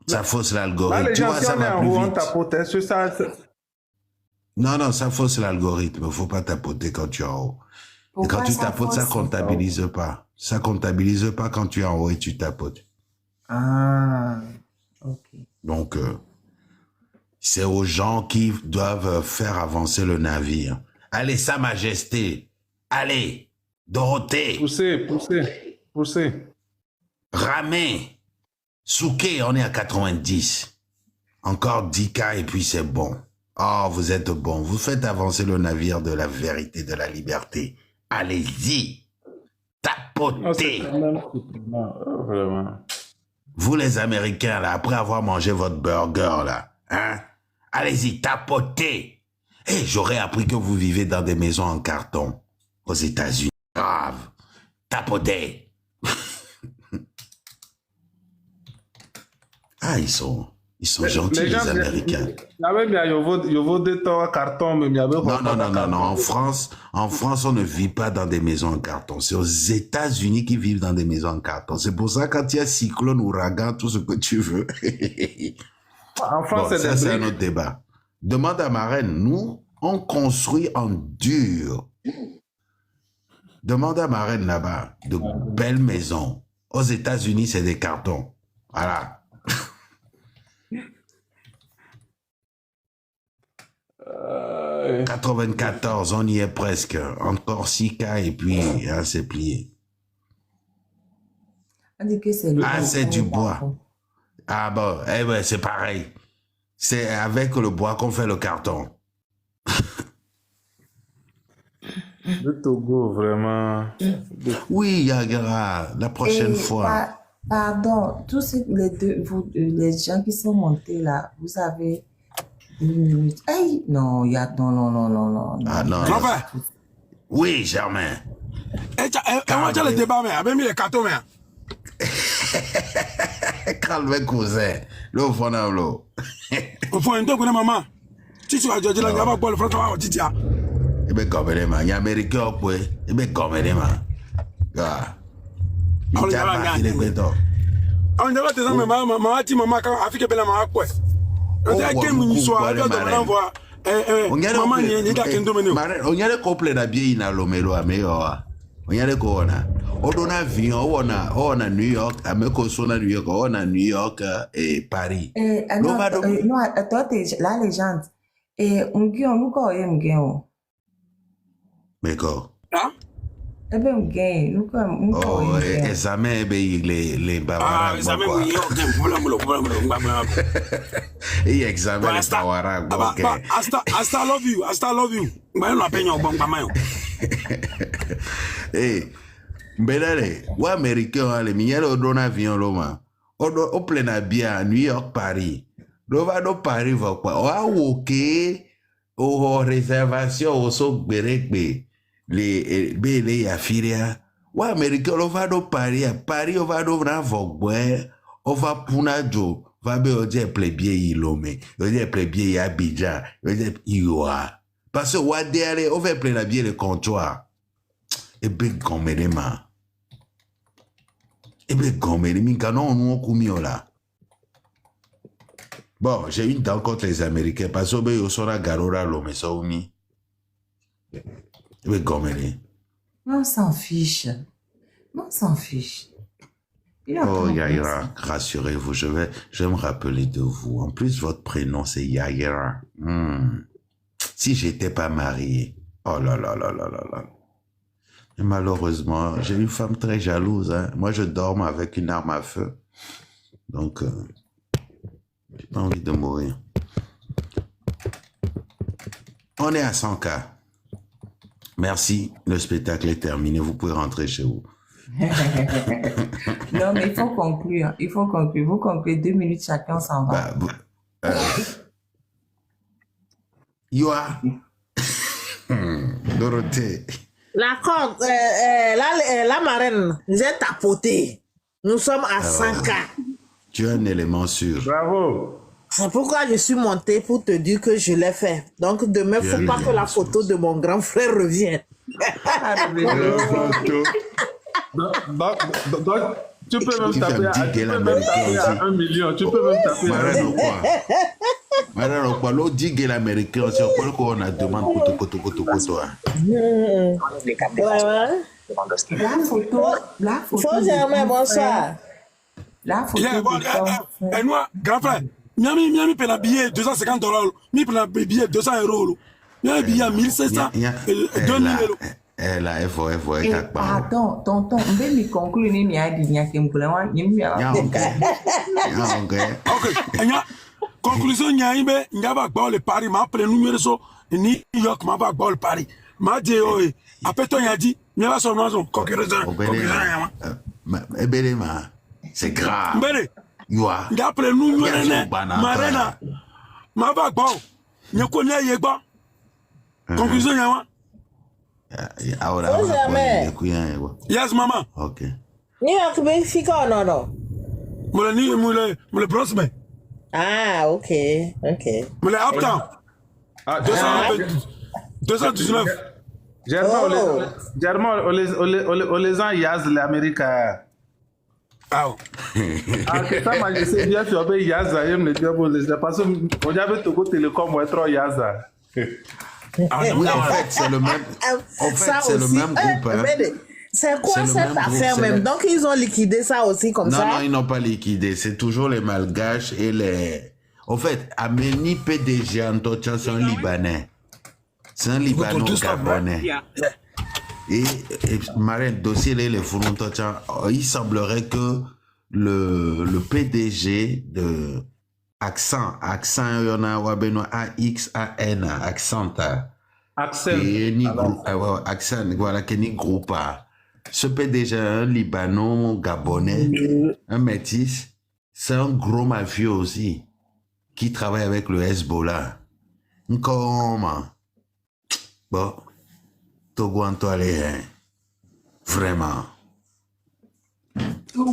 ça fausse l'algorithme. Là, les gens, si on est en haut, on tapote. Non, non, ça fausse l'algorithme. Il ne faut pas tapoter quand tu es en haut. Et quand Pourquoi tu ça tapotes, ça fausse? comptabilise pas. Ça comptabilise pas quand tu es en haut et tu tapotes. Ah, ok. Donc, c'est aux gens qui doivent faire avancer le navire. Allez, Sa Majesté. Allez, Dorothée. Poussez, poussez, poussez. Ramé. Souké, on est à 90. Encore 10 cas et puis c'est bon. Oh, vous êtes bon. Vous faites avancer le navire de la vérité, de la liberté. Allez-y. Oh, Tapotez. c'est quand même surprenant, vraiment. Vous les Américains, là, après avoir mangé votre burger, là, hein? Allez-y, tapotez. Et j'aurais appris que vous vivez dans des maisons en carton aux États-Unis. Grave. Tapotez. Ah, ils sont gentils, les Américains. Non. En France, on ne vit pas dans des maisons en carton. C'est aux États-Unis qui vivent dans des maisons en carton. C'est pour ça quand il y a cyclone, ouragan, tout ce que tu veux. En France, Bon, ça, c'est un autre débat. Demande à Marraine, nous, on construit en dur. Demande à Marraine là-bas, de belles maisons. Aux États-Unis, c'est des cartons. Voilà. 94, on y est presque. Encore 6 cas et puis hein, c'est plié. On dit que c'est le Ah, c'est du bois. Ah bon, eh ben c'est pareil. C'est avec le bois qu'on fait le carton. Le Togo, vraiment. Oui, Yagara, la prochaine fois. Pardon, tous les gens qui sont montés là, vous avez 2 minutes. Hey, non, il y a non. Ah non. Grand-père, Oui, Germain. on va le débat, mais avec les cartons, mais. Calme cousin. L'eau fona l'eau. Au fond, un peu, maman. Si tu as dit la gamme, le frère, tu vas dire. Eh bien, comme elle est, il y a Américain, quoi. Eh bien, comme elle est, gars. On Il y a va pas, il est gagner. béton. On dirait que maman, tu maman, quand Afrique est belle, maman, quoi. On dirait que nous sommes à l'heure voir. Maman, il y a qu'un domaine. On y a des couples d'habillés in Alomelo à Meyoa. On y a des corona. On donne un avion, on a New York, à Mekosona, New York, on a New York et Paris. Non, toi, t'es la légende. Et on gagne, nous, quand on gagne. Mais quoi? Hein? Eh bien, on gagne. Nous, quand Oh, on gagne. examen, les Ah, Bavaras. les amis, oui, Et examen, les Bavaras. Asta love you, Asta love you. Mais on a payé au bon maman. Eh, Mbedale, ou américain, les mineurs au avion, l'homme. Au plein à New York, Paris. L'ova do Paris va quoi? Wa woke o réservation au so gberegbe les bele ya firia. Wa américain l'ova do Paris, Paris ova do na vogwe, ova puna jo, va be oje plebie ilome, oje plebie Abidjan, oje iwa. Parce que wa derrière, on va plein bien le comptoir. Et ben gomelema. Et ben gomelema, canon nous kumio là. Bon, j'ai une dent contre les Américains parce que ils sont à Garora, l'homme, ça ou mi. Et ben gomelema. On s'en fiche. On s'en fiche. Oh, Yaira, rassurez-vous, je vais me rappeler de vous. En plus, votre prénom, c'est Yaira. Si j'étais pas marié. Oh là là là là là là. Et malheureusement, j'ai une femme très jalouse. Hein. Moi, je dors avec une arme à feu. Donc, j'ai pas envie de mourir. On est à 100 cas. Merci, le spectacle est terminé. Vous pouvez rentrer chez vous. Non, mais il faut conclure. Il faut conclure. Vous concluez 2 minutes chacun, on s'en va. Yoa. Dorothée. D'accord, la marraine, j'ai tapoté. Nous sommes à 100 cas. Tu as un élément sûr. Bravo. C'est pourquoi je suis monté pour te dire que je l'ai fait. Donc demain, il ne faut pas que la photo de mon grand frère revienne. Donc, tu peux même taper à 1 million. Tu peux même taper Marraine ou quoi? Madame, on parle digue l'américain, c'est quoi qu'on a demandé koto. Ouais. La photo. Faut jamais, bonsoir. La photo. Et moi, grand frère, Miami paie la billet $250. Mi paie la billet €200. Miami billet à 1,700. 2,000 €. Là, il faut Attends, tonton, on va me conclure ni a dit que Ok, conclusion Nyaïbe, Nyaba Ball le Paris, m'a appelé numéro so, New York, m'a pas Ball Paris. M'a dit, après toi, il a dit, Nyaba son nom, c'est grave. Il a appelé numéro Marena, m'a pas Ball, Nyako Nyaba. Conclusion Nyama. Yes, maman. Ok. New York, Benfica, non. Moule Brosme. Ah, ok. Moule Uptown. 219. Germain, on les a Yaz l'Amérique. Ah, que ça, moi, je sais bien, tu as bien Yaz, parce qu'on avait Togo Télécom, ou être Yaz. Oui, en fait, c'est le même. En fait, c'est le même groupe. C'est quoi cette affaire même? Donc, ils ont liquidé ça aussi comme ça? Non, ils n'ont pas liquidé. C'est toujours les Malgaches et les. En fait, Ameni PDG Antocha, c'est un Libanais. C'est un Libano-Gabonais. Et Marine, dossier les Fourontocha, il semblerait que le PDG de. Accent, il y en a AXAN, accent. Accent, voilà, qui est groupe. Ce PDG, un Libano-Gabonais, un métis, c'est un gros mafieux aussi, qui travaille avec le Hezbollah. Comment? Bon, Togo en toilette, vraiment.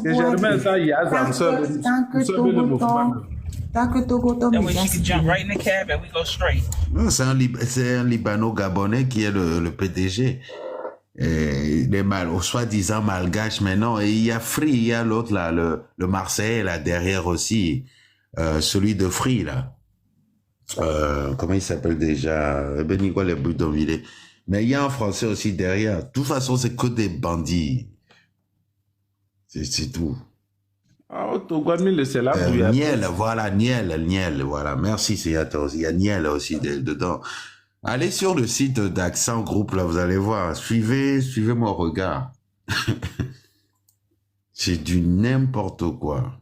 Germain, ça, il y a le mouvement. That way she can jump right in the cab and we go straight. C'est un Libano-Gabonais qui est le PDG. Et les soi-disant malgaches, mais non. Et il y a Free, il y a l'autre là, le Marseillais là derrière aussi, celui de Free là. Comment il s'appelle déjà? Benigo les Boudomilé. Mais il y a un Français aussi derrière. De toute façon, c'est que des bandits. C'est tout. Niel, voilà, Niel, voilà. Merci, Séator. Il y a Niel aussi dedans. Allez sur le site d'Accent Group, là, vous allez voir. Suivez mon regard. C'est du n'importe quoi.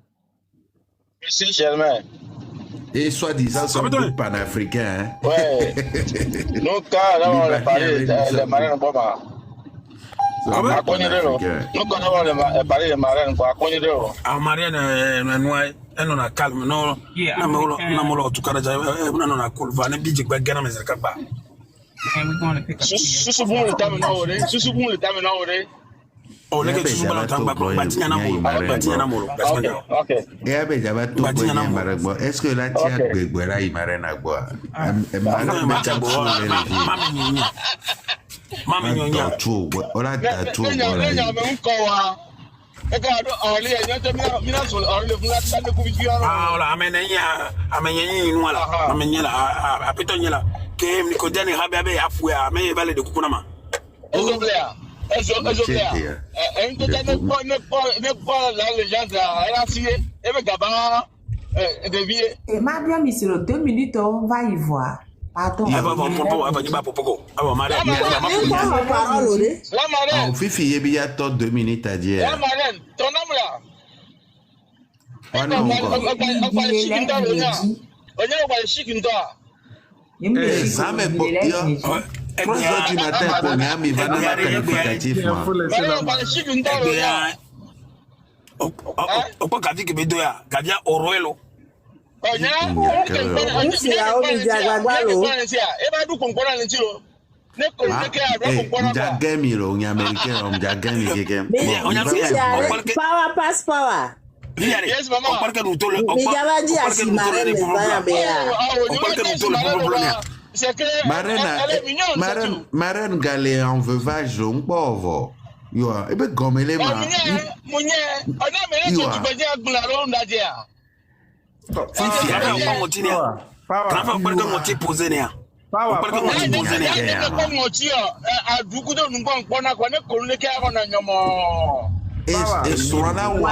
Monsieur Germain. Et soi-disant, c'est un groupe panafricain. Hein? Ouais. Donc, là, on a parlé de Marine Obama. Est-ce que là, tu as Béguera, il m'a rien à boire? Et ma bien mis sur 2 minutes, on va y voir. Pardon. Fifi, il y a 2 minutes à dire. Ton homme là. Ça me du matin pour Miami, il va nous mettre qualificativement. Power pass power. Yes, mama. Marraine galé en veuvage, on pauvre. Yo, et ben comme les mains. Grand frère, on parle que mon type posé, né. On parle que mon type posé, né. Et Sorana ou on y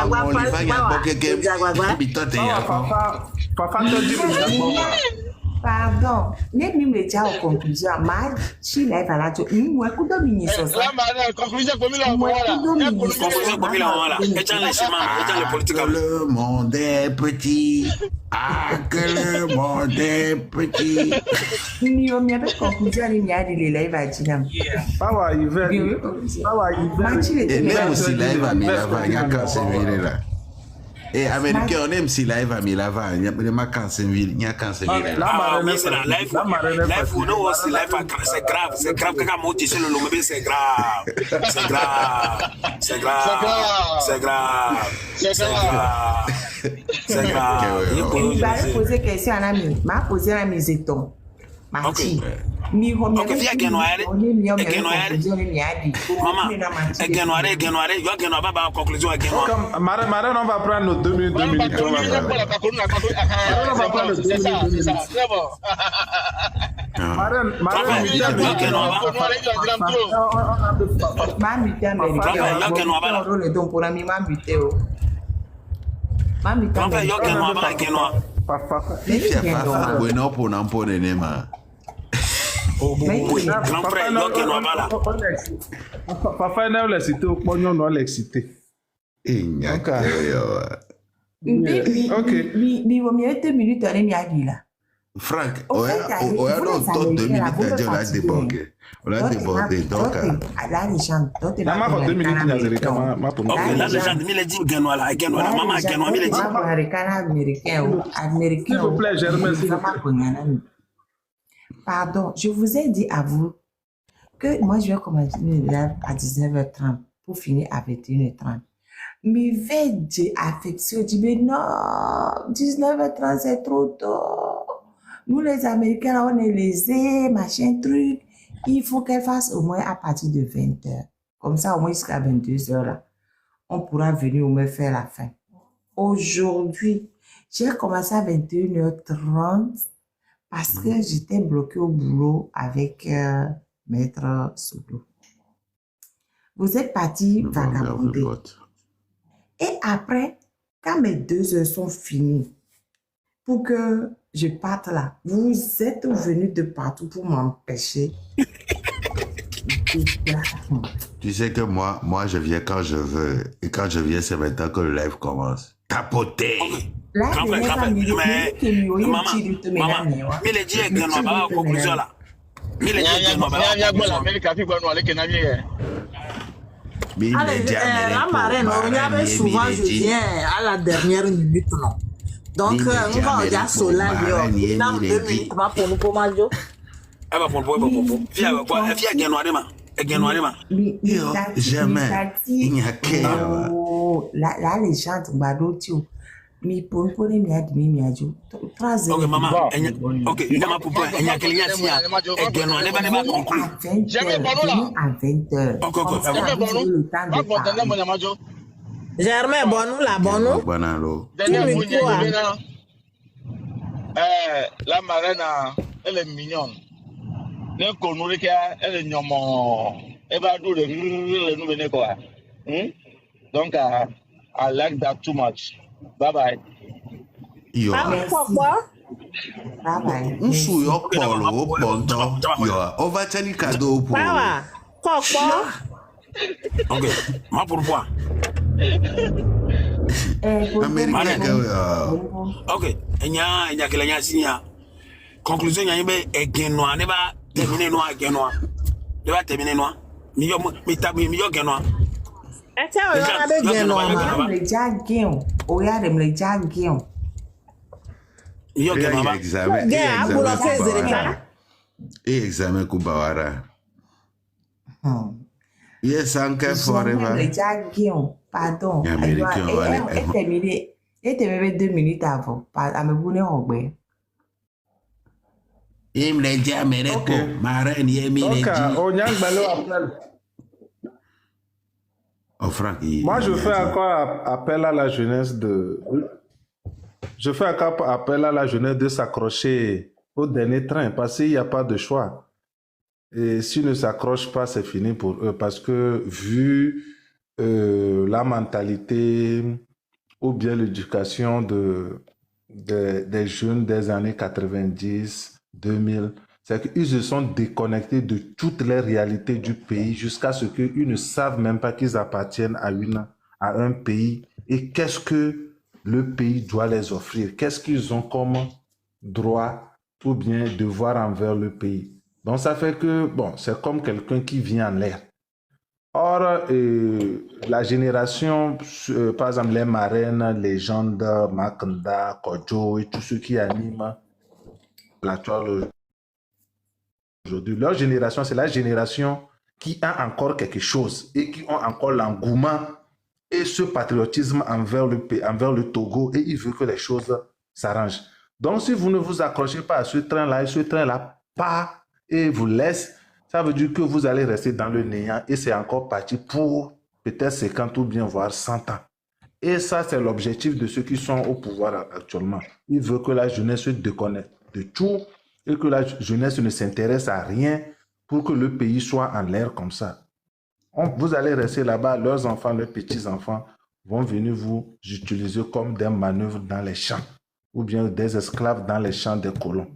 va, il y a pas quelqu'un qui t'attend. Papa te dit Pardon, ne mi me ja o conclusion ma chi live ala jo nwe ku do mi so sa Conclusion pour moi là. Et dans les chemins, et dans les politiques. Le monde est petit. Ah, que le monde est petit. ni o mi abe conclusion ni mi adi le live a jinam Power event. ma chi le Et même si live à Milava, il y a qu'à se virer là. Et américain, on aime si live à Milava, il y a pas qu'à se virer, il y a qu'à se virer là. Ah, mais c'est la live. Live, ou non, c'est live, c'est grave. C'est grave. Quand on monte sur le nom, c'est grave. C'est grave. C'est grave. C'est grave. C'est grave. C'est grave. il va poser question à ami ma poser à mes étons ma chi mi ho mi Ok, fia genoare. Maman, genoare, yo genoare ba ba conclusion genoare. Comme Marraine, on va prendre nos 2 minutes. Papa n'a l'excité au pognon, non l'excité. Franck, on a 2 minutes on a débordé. On a débordé, donc... Là, les gens, Ok, là, les gens, il a dit Genoa là, Genoa, maman, Genoa, il a dit. Américain. S'il vous plaît, Germain. Pardon, je vous ai dit à vous que moi, je vais commencer à 19h30 pour finir à 21h30. Mais j'ai affection, je dis, mais non, 19h30, c'est trop tôt. Nous, les Américains, là, on est lésés, machin, truc. Il faut qu'elle fasse au moins à partir de 20h. Comme ça, au moins jusqu'à 22h, là, on pourra venir au moins faire la fin. Aujourd'hui, j'ai commencé à 21h30 parce que j'étais bloquée au boulot avec Maître Soudou. Vous êtes parti vagabonder. Et après, quand mes 2 heures sont finies, pour que je parte là, vous êtes venus de partout pour m'empêcher. Tu sais que moi, je viens quand je veux. Et quand je viens, c'est maintenant que le live commence. Tapoter. Là, Maman, il a dit Genoa, ba conclusion là. Il a dit Genoa, ba la marraine, on y avait souvent, je viens à la dernière minute, non. Donc, on va dire cela, dans 2 minutes, va pour nous, pour Majo. Elle va pour Fia Genoa, Jamais. Il n'y a qu'un. Là, les gens, mi pompone mi admi mi aju 3 heures. Ok maman, ok, il m'a pour il y a quelqu'un qui a Genoa ne va conclure. Jamais bon là. À 20h. Germain, bon nous là, bon nous. La marraine, elle est mignonne. Le connouré, elle est nyomon. Elle va nous venir quoi. Donc, I like that too much. Bye bye. Yo. Pourquoi? Bye bye. Nsu yo polo ponto. Yo, on va tenir cadeau pour. Pourquoi? Ok, moi pourquoi? Américain. Ok, il y a quelqu'un qui a conclusion, il y a Genoa, ne va terminer noir Genoa. Ne va terminer noir. Mi Genoa. Examen Kubawara. Yes, Anka forever. Pardon. Et 2 minutes avant. À me bouler au bain. Il me dit Américo. Marraine, il me dit. Moi, je fais encore appel à la jeunesse je fais appel à la jeunesse de s'accrocher au dernier train parce qu'il n'y a pas de choix. Et s'ils ne s'accrochent pas, c'est fini pour eux parce que vu la mentalité ou bien l'éducation des jeunes des années 90, 2000, c'est qu'ils se sont déconnectés de toutes les réalités du pays jusqu'à ce qu'ils ne savent même pas qu'ils appartiennent à un pays et qu'est-ce que le pays doit les offrir, qu'est-ce qu'ils ont comme droit ou bien devoir envers le pays. Donc ça fait que, bon, c'est comme quelqu'un qui vient en l'air. Or, la génération, par exemple, les marraines, les Légendes, Makanda, Kodjo et tous ceux qui animent la toile aujourd'hui, leur génération, c'est la génération qui a encore quelque chose et qui ont encore l'engouement et ce patriotisme envers le Togo et il veut que les choses s'arrangent. Donc, si vous ne vous accrochez pas à ce train-là part et vous laisse, ça veut dire que vous allez rester dans le néant et c'est encore parti pour peut-être 50 ou bien voire 100 ans. Et ça, c'est l'objectif de ceux qui sont au pouvoir actuellement. Ils veulent que la jeunesse se déconnecte de tout et que la jeunesse ne s'intéresse à rien pour que le pays soit en l'air comme ça. Vous allez rester là-bas, leurs enfants, leurs petits-enfants vont venir vous utiliser comme des manœuvres dans les champs ou bien des esclaves dans les champs des colons.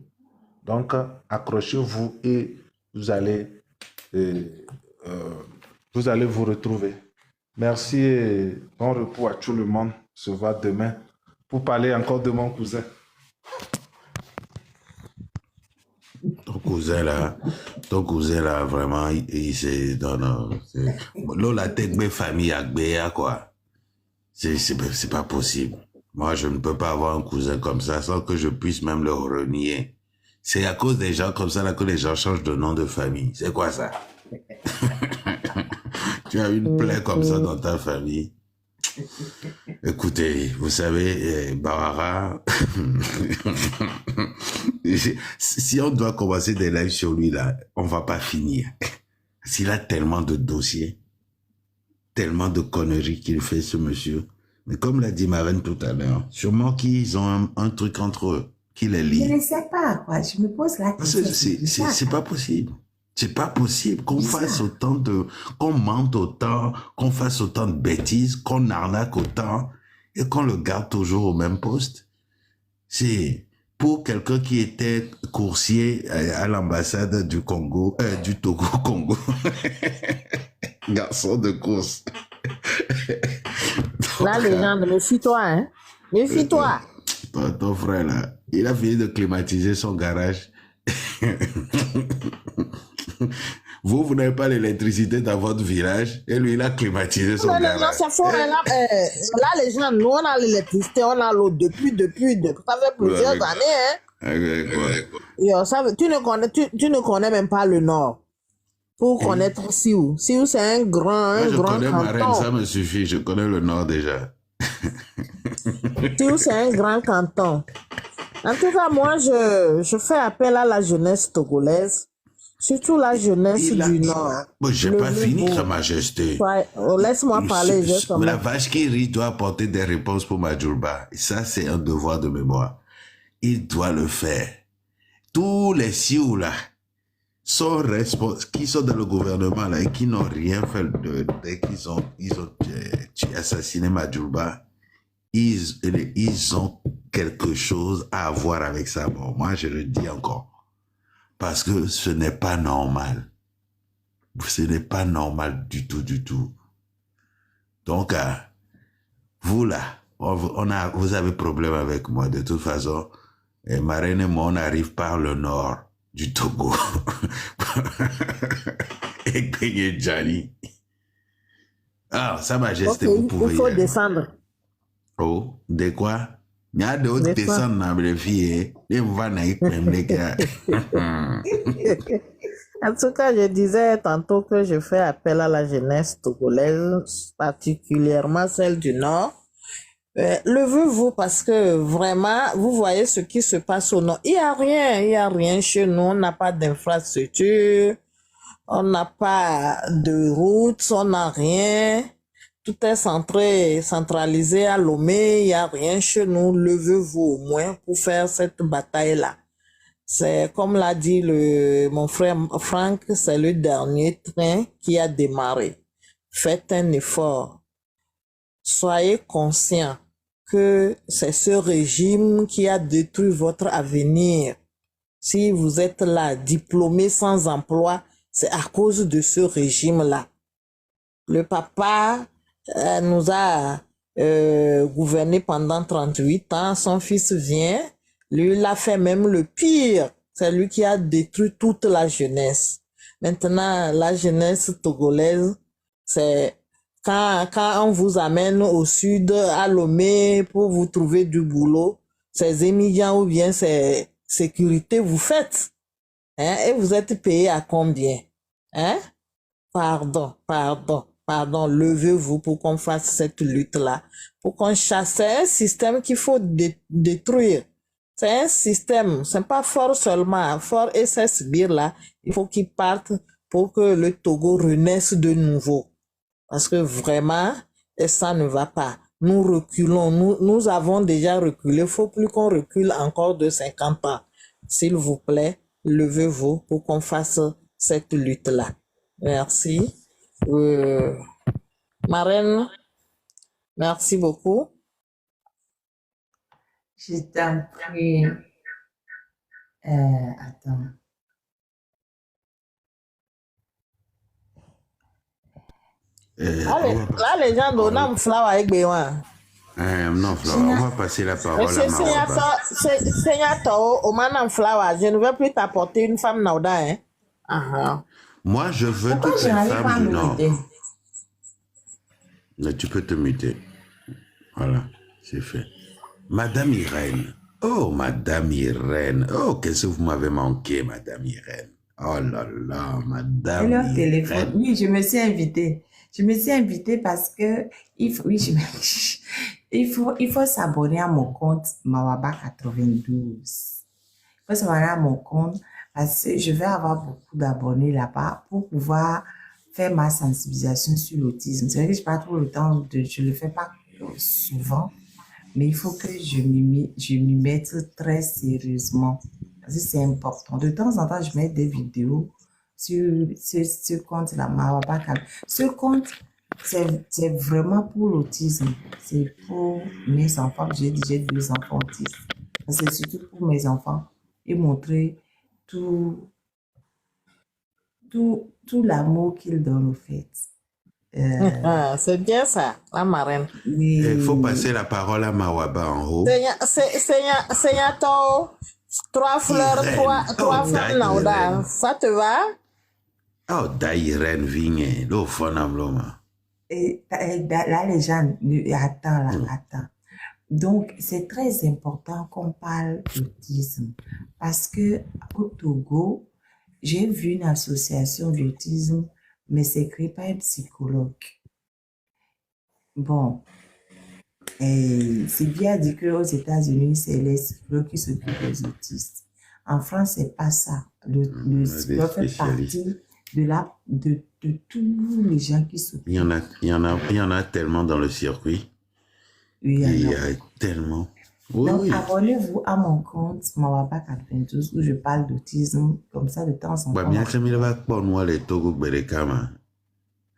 Donc, accrochez-vous et vous allez vous retrouver. Merci et bon repos à tout le monde. On se voit demain pour parler encore de mon cousin. Ton cousin là, vraiment, c'est dans la tête de famille à quoi. C'est pas possible. Moi, je ne peux pas avoir un cousin comme ça sans que je puisse même le renier. C'est à cause des gens comme ça là que les gens changent de nom de famille. C'est quoi ça? Tu as une plaie comme ça dans ta famille. Écoutez, vous savez, Bawara, si on doit commencer des lives sur lui là, on va pas finir. S'il a tellement de dossiers, tellement de conneries qu'il fait ce monsieur. Mais comme l'a dit Marraine tout à l'heure, sûrement qu'ils ont un truc entre eux, qui les lie. Je ne sais pas, quoi. Je me pose la question. C'est pas possible. C'est pas possible qu'on fasse qu'on mente autant, qu'on fasse autant de bêtises, qu'on arnaque autant et qu'on le garde toujours au même poste. C'est pour quelqu'un qui était coursier à l'ambassade du Congo, du Togo Congo. Garçon de course. La légende, méfie-toi, hein. Méfie-toi. Ton frère là, il a fini de climatiser son garage. Vous n'avez pas l'électricité dans votre village et lui, il a climatisé son garage. Non, c'est faux. Là, les gens, nous, on a l'électricité, on a l'eau depuis, ça fait plusieurs années, hein. Tu ne connais même pas le Nord. Pour connaître Sioux. Sioux, c'est un grand je connais canton. Marraine, ça me suffit. Je connais le Nord déjà. Sioux, c'est un grand canton. En tout cas, moi, je fais appel à la jeunesse togolaise, surtout la jeunesse du Nord. Bon, j'ai pas fini, Sa Majesté. Laisse-moi parler. La vache qui rit doit apporter des réponses pour Majulba. Et ça, c'est un devoir de mémoire. Il doit le faire. Tous les Sioux, là, qui sont dans le gouvernement, là, et qui n'ont rien fait dès qu'ils ont assassiné Majulba, ils ont quelque chose à voir avec ça. Bon, moi, je le dis encore. Parce que ce n'est pas normal. Ce n'est pas normal du tout, du tout. Donc, vous là, vous avez problème avec moi. De toute façon, Marraine et moi, on arrive par le nord du Togo. Et Kenya Djani. Ah, Sa Majesté, vous pouvez... Il faut descendre. Oh, de quoi? Il y a d'autres descendre dans les filles. Et vous allez même les gars. En tout cas, je disais tantôt que je fais appel à la jeunesse togolaise, particulièrement celle du Nord. Levez-vous parce que vraiment, vous voyez ce qui se passe au Nord. Il y a rien chez nous. On n'a pas d'infrastructure, on n'a pas de route, on n'a rien. tout est centralisé à Lomé, il n'y a rien chez nous. Levez-vous au moins pour faire cette bataille-là. C'est comme l'a dit mon frère Franck, c'est le dernier train qui a démarré. Faites un effort. Soyez conscients que c'est ce régime qui a détruit votre avenir. Si vous êtes là, diplômé sans emploi, c'est à cause de ce régime-là. Le papa nous a gouverné pendant 38 ans. Son fils vient. Lui, il a fait même le pire. C'est lui qui a détruit toute la jeunesse. Maintenant, la jeunesse togolaise, c'est quand on vous amène au sud, à Lomé, pour vous trouver du boulot, ces émigrants ou bien ces sécurités vous faites. Hein? Et vous êtes payé à combien? Hein? Pardon. Levez-vous pour qu'on fasse cette lutte-là. Pour qu'on chasse. C'est un système qu'il faut détruire. C'est un système. C'est pas fort seulement. Fort et ces sbires-là, il faut qu'ils partent pour que le Togo renaisse de nouveau. Parce que vraiment, et ça ne va pas. Nous reculons. Nous avons déjà reculé. Il faut plus qu'on recule encore de 50 ans. S'il vous plaît, levez-vous pour qu'on fasse cette lutte-là. Merci. Marraine, merci beaucoup. Je t'en prie. Attends. Là, les gens donnent un flower avec Béwan. Non, Flower, on va passer la parole à Mawaba. Seigneur Tao, au man flower, je ne veux plus t'apporter une femme nauda, hein. Moi, je veux toutes les femmes du Nord. Mais tu peux te muter. Voilà, c'est fait. Madame Irène. Oh, Madame Irène. Oh, qu'est-ce que vous m'avez manqué, Madame Irène. Oh là là, Madame Leur Irène. téléphone. Oui, je me suis invitée. Je me suis invitée parce que il faut s'abonner à mon compte Mawaba 92. Il faut s'abonner à mon compte parce que je vais avoir beaucoup d'abonnés là-bas pour pouvoir faire ma sensibilisation sur l'autisme. C'est vrai que je n'ai pas trop le temps, je ne le fais pas souvent, mais il faut que je m'y mette très sérieusement. Parce que c'est important. De temps en temps, je mets des vidéos sur ce compte-là, Mawaba. Ce compte, c'est vraiment pour l'autisme. C'est pour mes enfants. J'ai 2 enfants autistes. C'est surtout pour mes enfants et montrer tout l'amour qu'ils donnent au fait. C'est bien ça, la marraine. Il faut passer la parole à Mawaba en haut. Seigneur Tao, 3 fleurs, 3 femmes nauda. Ça te va? Oh, Irène Vigne, l'eau fonamloma. Et là, les gens, attends. Donc, c'est très important qu'on parle d'autisme parce que au Togo, j'ai vu une association d'autisme, mais c'est créé par un psychologue. Bon, et c'est bien dit qu'aux États-Unis, c'est les psychologues qui s'occupent des autistes. En France, c'est pas ça. Le psychologue fait partie de tous les gens qui s'occupent. Il y en a tellement dans le circuit. Oui, il y a tellement. Oui, donc, oui. abonnez-vous à mon compte Mawaba 92 où je parle d'autisme comme ça de temps en temps. Bien que je vais pas nous aller Togo Berekama.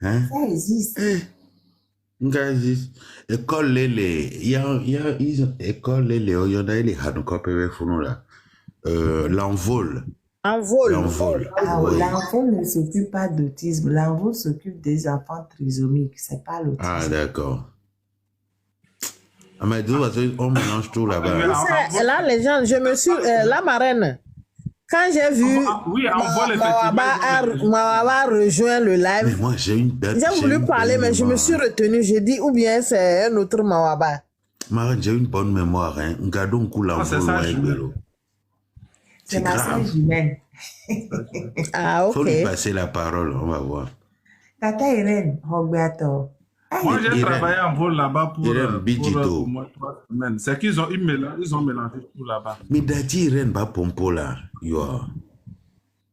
Hein? Ça existe. École Lélé. Il y a école Lélé. Il y en a les Hanukopé Funula. L'envol. L'envol. Ah, oui. l'envol ne s'occupe pas d'autisme. L'envol s'occupe des enfants trisomiques. C'est pas l'autisme. Ah, d'accord. Mais on mélange tout là-bas. Là, les gens, je me suis... la marraine, quand j'ai vu Mawaba rejoint le live, mais moi, j'ai voulu parler, mais je me suis retenu. J'ai dit, ou bien c'est un autre Mawaba. Marraine, j'ai une bonne mémoire. Hein. Gardons coup l'envol. C'est ma sœur jumelle. Ah, ok. Faut lui passer la parole, on va voir. Tata Irène, Roberto. Moi, j'ai travaillé en vol là-bas pour 3 semaines. C'est qu'ils ont mélangé tout là-bas. Mais Dati Irène va pompo là.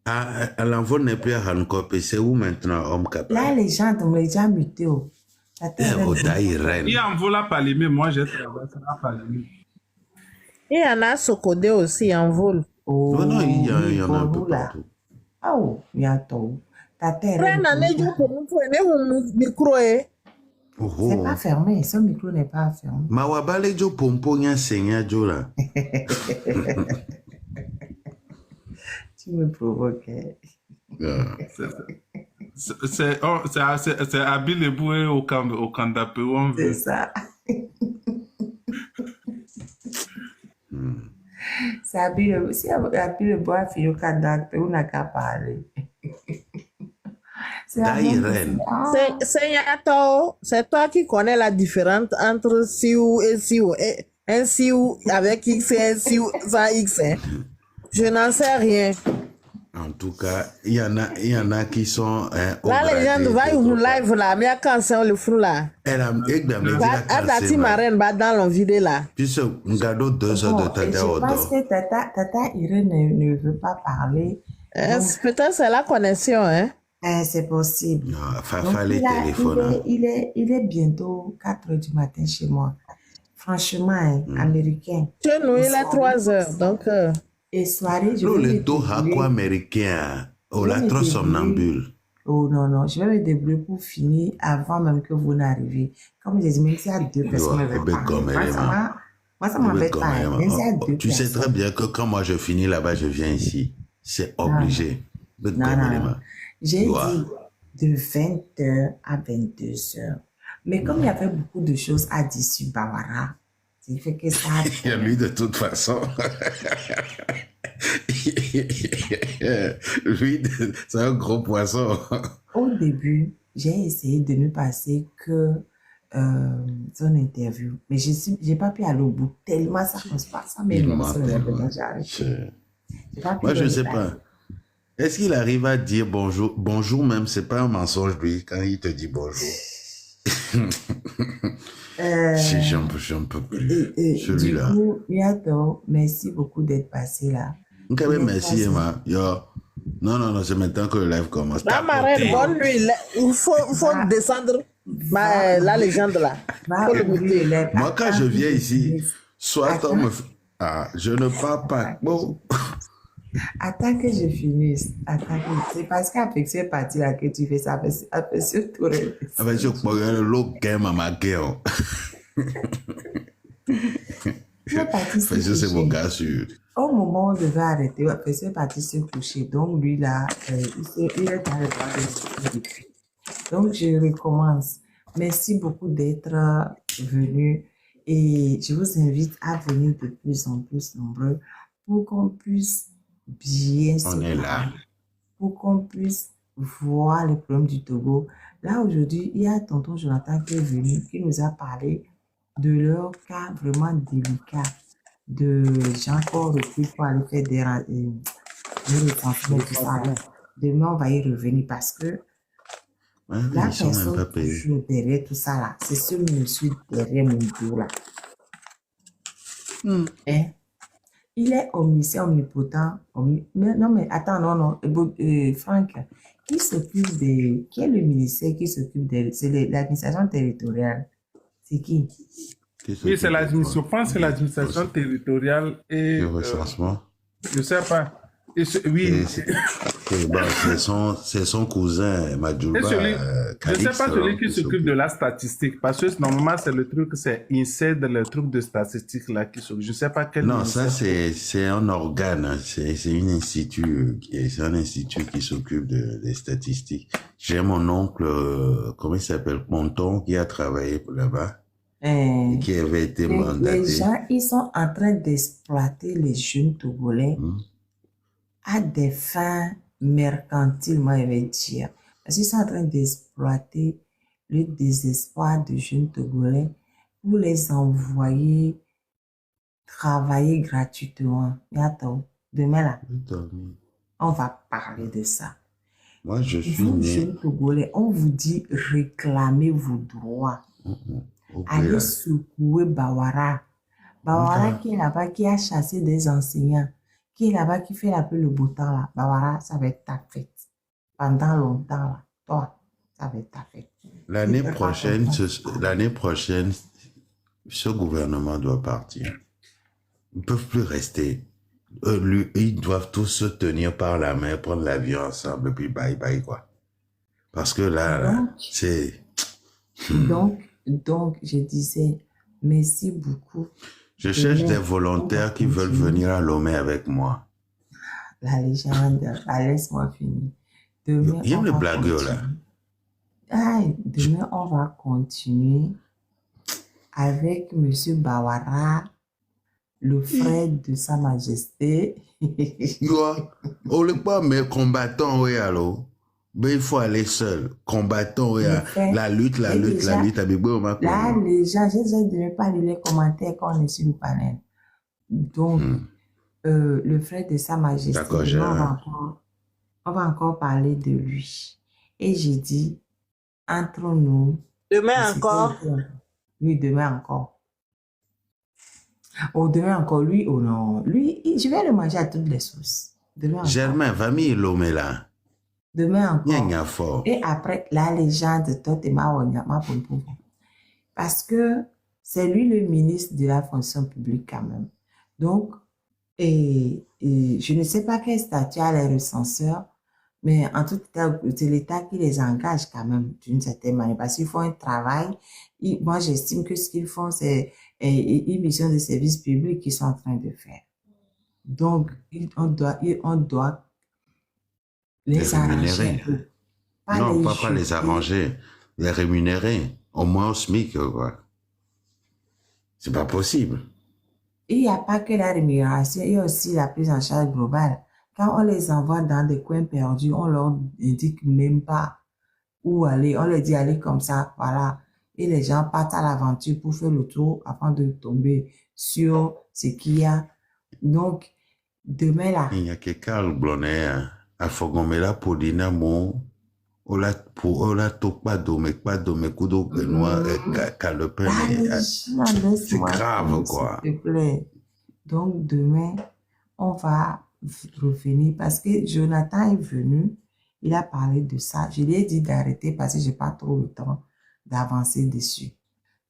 À l'envol n'est plus à Hancock. C'est où maintenant, homme capable? Là, les gens ont déjà muté. Ta terre est Oh, bonne. Daïren. Il en vaut la Palimé, moi j'ai traversé la Palimé. Il y en a Socodé aussi en vol. Oh, Non, non, il y en a un peu Bigorou, là. partout. Oh, bientôt. Ta terre est Prends un bonne. éjo pour nous prenez mon micro. Oh, C'est pas oh. fermé. Ce micro n'est pas fermé. Mawabale jo pompo nya senya jo là. Tu me provoquais. Ah. C'est Abi Leboué au Kandapé où on C'est veut. ça. Hmm. C'est habile. Si habile bois fille au Canada, on n'a qu'à parler. C'est la même Daïren. Ah, C'est toi qui connais la différence entre Siou et Siou. Un Siou avec X et un Siou sans X. Hein. Je n'en sais rien. En tout cas, il y en a qui sont au Là, les gens gradé voient de une trop fort. live là, mais quand c'est le flou là. Elle a me dit la Atati cassée, marraine va dans l'envidé là. puis on garde 2 heures de bon, et tata je au pense dos. que Tata Irène ne veut pas parler. Donc, Peut-être c'est la connexion, hein. c'est possible. Non, Donc, fallait téléphoner. il est bientôt 4 heures du matin chez moi. Franchement, hein, américain. Chez nous, Et il est soirée, 3 heures, donc... et soirée, je Nous, vais les me deux débrouiller. hako-américains, Je oh, vais la me trop débrouiller. somnambule. Oh non, non, je vais me débrouiller pour finir avant même que vous n'arriviez. Comme je dis, même s'il y a 2 personnes qui Ouais, veulent ben, parler, comme elle est mal. moi, ça Ben, m'embête comme pas. elle est Hein. mal. Même s'il y a Oh, 2 tu sais très personnes. bien que quand moi je finis là-bas, je viens ici. C'est Non, non, obligé. Ben, non, comme non, elle est non. mal. J'ai Ouais. dit de 20h à 22h. Mais comme il y avait beaucoup de choses à dire sur Bawara, c'est fait que ça a Il y a lui de toute façon. Lui, c'est un gros poisson. Au début, j'ai essayé de ne passer que son interview. Mais j'ai pas pu aller au bout tellement ça cause pas. Ça Il m'énerve ment sur le tellement. maintenant j'ai arrêté. J'ai pas pu Moi, je donner sais la pas. Est-ce qu'il arrive à dire bonjour? Bonjour même, c'est pas un mensonge, lui, quand il te dit bonjour. Si j'en peux plus. du Celui-là. coup, Yato, merci beaucoup d'être passé là. Quand même, Il est merci, passé. Emma. Yo. Non, c'est maintenant que le live commence. La marraine, bonne nuit. Il faut Va, descendre va, la légende là. va Faut le ouvrir goûter. les lèvres. Moi, quand Attends je que viens je ici, finisse. soit on Attends, me... Ah, je ne parle pas. attends que Bon. attends que je finisse. C'est parce qu'avec ce parti là que tu fais ça. Après, surtout, Avec ce programme, l'autre game à ma gueule. tu es parti se Parce que c'est mon coucher. gars sûr. Au moment où on devait arrêter, après, c'est parti se coucher. Donc, lui, là, il est dans le droit de depuis. Donc, je recommence. Merci beaucoup d'être venu et je vous invite à venir de plus en plus nombreux pour qu'on puisse bien se On est là. parler, pour qu'on puisse voir les problèmes du Togo. Là, aujourd'hui, il y a tonton Jonathan qui est venu, qui nous a parlé de leur cas vraiment délicat de gens qu'on recrute pour aller faire des recensements et tout ça. Là. Demain, on va y revenir parce que Ouais, la ils sont même pas personne payés. toujours derrière tout ça là, c'est ce monsieur derrière mon dos là. Hein? Il est omniscient, omnipotent. Non, mais attends, non. Franck, qui est le ministère qui s'occupe de... C'est l'administration territoriale. C'est qui? Qui Oui, s'occupe c'est de l'administration, quoi? je pense que c'est l'administration territoriale et Le recensement. je sais pas. Oui, Et bon, c'est son cousin, et Madjouba, celui, je Calix, sais pas celui qui qui s'occupe s'occupe. de la statistique, parce que normalement c'est le truc, c'est INSEE, le truc de statistique là qui s'occupe. Je sais pas quel Non, ça ministère. c'est un organe, hein. C'est un institut qui s'occupe des statistiques. J'ai mon oncle, comment il s'appelle, Ponton, qui a travaillé là-bas et qui avait été Les mandaté. gens, ils sont en train d'exploiter les jeunes Togolais à des fins mercantiles, moi je vais dire. Parce qu'ils sont en train d'exploiter le désespoir des jeunes Togolais pour les envoyer travailler gratuitement. Et attends, demain là, on va parler de ça. Moi, je suis Vous, né jeunes Togolais, on vous dit réclamez vos droits. au Allez Béla. secouer Bawara. Bawara qui est là-bas, qui a chassé des enseignants, qui est là-bas, qui fait un peu le beau temps là. Bawara, ça va être ta fête. Pendant longtemps là. Toi, ça va être ta fête. l'année prochaine, ce gouvernement doit partir. Ils ne peuvent plus rester. Ils doivent tous se tenir par la main, prendre l'avion ensemble, et puis bye bye, quoi. Parce que là, c'est... Donc, je disais, merci beaucoup. Je cherche des volontaires qui veulent venir à Lomé avec moi. La légende, laisse-moi finir. Demain, Il y a le blagueur, là. Demain, on va continuer avec M. Bawara, le frère de Sa Majesté. On ne peut pas, mais combattant, oui, alors. Mais il faut aller seul. Combattant, oui, la lutte. Là, les gens, je ne vais pas lire les commentaires quand on est sur le panel. Donc, le frère de Sa Majesté, on va encore parler de lui. Et j'ai dit, entre nous... Demain encore? Oui, demain encore. Oh, demain encore, lui, oh non. Lui, je vais le manger à toutes les sauces. Germain, va m'y Lomé là. Demain encore. Et après, la légende de Tote ma parce que c'est lui le ministre de la fonction publique quand même. Donc, et je ne sais pas quel statut a les recenseurs, mais en tout cas, c'est l'État qui les engage quand même d'une certaine manière parce qu'ils font un travail. Moi, j'estime que ce qu'ils font, c'est une mission de service public qu'ils sont en train de faire. Donc, on doit les arranger. Non, pas les arranger, les rémunérer, au moins au SMIC, quoi. C'est pas possible. Il n'y a pas que la rémunération, il y a aussi la prise en charge globale. Quand on les envoie dans des coins perdus, on leur indique même pas où aller. On leur dit allez comme ça, voilà. Et les gens partent à l'aventure pour faire le tour avant de tomber sur ce qu'il y a. Donc, demain là. Il y a que Carl Blonnet, à Fogomela pour Dynamo, Ola Tokpa Dome Kudo Benoît, Calepin. C'est grave, quoi. S'il te plaît. Donc, demain, on va revenir parce que Jonathan est venu, il a parlé de ça. Je lui ai dit d'arrêter parce que je n'ai pas trop le temps d'avancer dessus.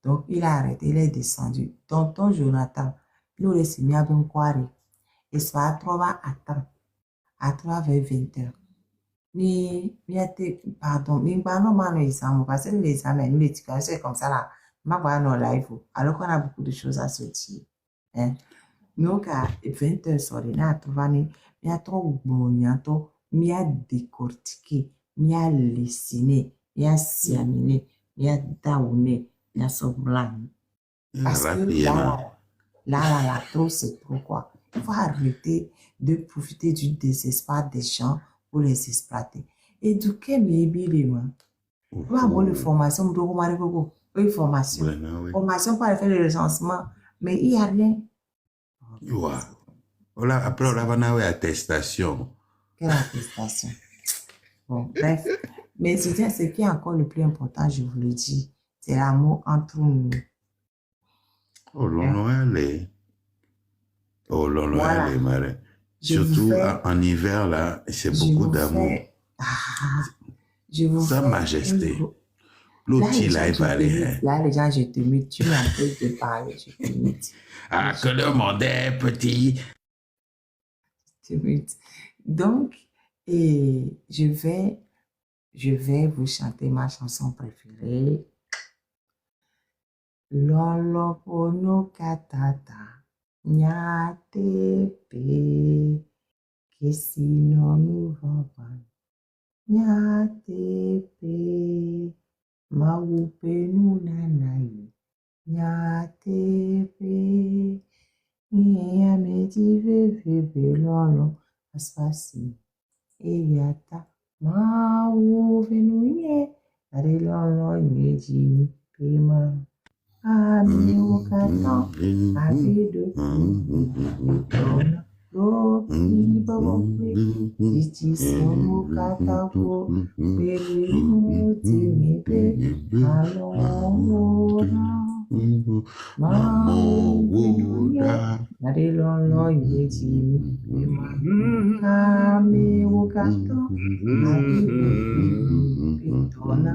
Donc, il a arrêté, il est descendu. Tonton Jonathan, il aurait signé à Benkwari. Et ça va à 3 vers 20 heures. Pardon, parce que les examens, l'éducation, c'est comme ça là. Ma voix non live, alors qu'on a beaucoup de choses à se dire. Hein? Donc, à 20 heures, il y a trop de il y a décortiqué, il y a dessiné, il y a siaminé, il y a daouné, il y a soblan. Parce que là, trop, c'est trop quoi. Il faut arrêter de profiter du désespoir des gens pour les exploiter. Éduquer mes bébés, on va avoir une formation, une formation. Formation pour faire le recensement, mais il n'y a rien. Après, on va avoir une attestation. Quelle attestation? Bon, bref. Mais ce qui est encore le plus important, je vous le dis, c'est l'amour entre nous. Oh, l'on allez. Oh, l'on allez, Marie. Surtout en hiver, là, c'est beaucoup d'amour. Sa Majesté. L'outil, là, il va aller. Là, les gens, je te mets, tu m'empêches de parler, je te mets. Ah, que le monde est petit. Donc, je vais vous chanter ma chanson préférée. Lolo pono katata, nyate pe, kesino nous va nyate pe, maupe nous nanayi, nyate pe, Nia me dive lolo aspasi eyata ma uvenuye are lolo yeji pema ami okata abido lo ibabwe ichi sono kata ko pele no tinipe alora Mawuda Narilolo Yeji Kami Wukato Pitona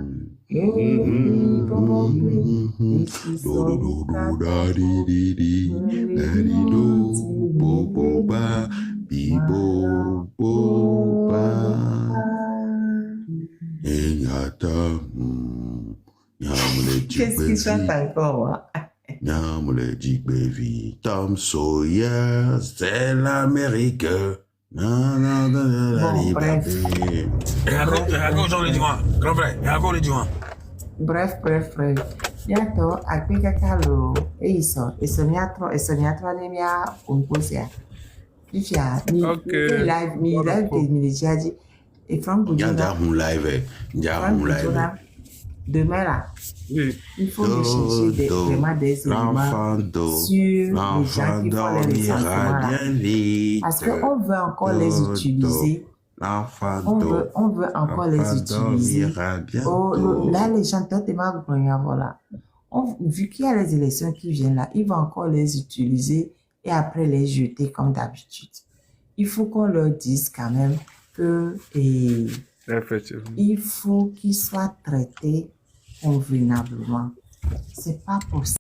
Qu'est-ce qu'il chante encore? Tom Sawyer, c'est l'Amérique. Bon, bref. Bref. Bientôt, avec Kakalo, et ils sont. Et ce miatro, les mia, on pose ya. Puis, Ok. live, et Franck Boudjona. Demain là, Oui. il faut rechercher vraiment des éléments sur les gens qui font les recensements là. Parce qu'on veut encore les utiliser. On veut encore les utiliser. Là, les gens, voilà. Vu qu'il y a les élections qui viennent là, ils vont encore les utiliser et après les jeter comme d'habitude. Il faut qu'on leur dise quand même que Effectivement. il faut qu'ils soient traités convenablement. C'est pas possible.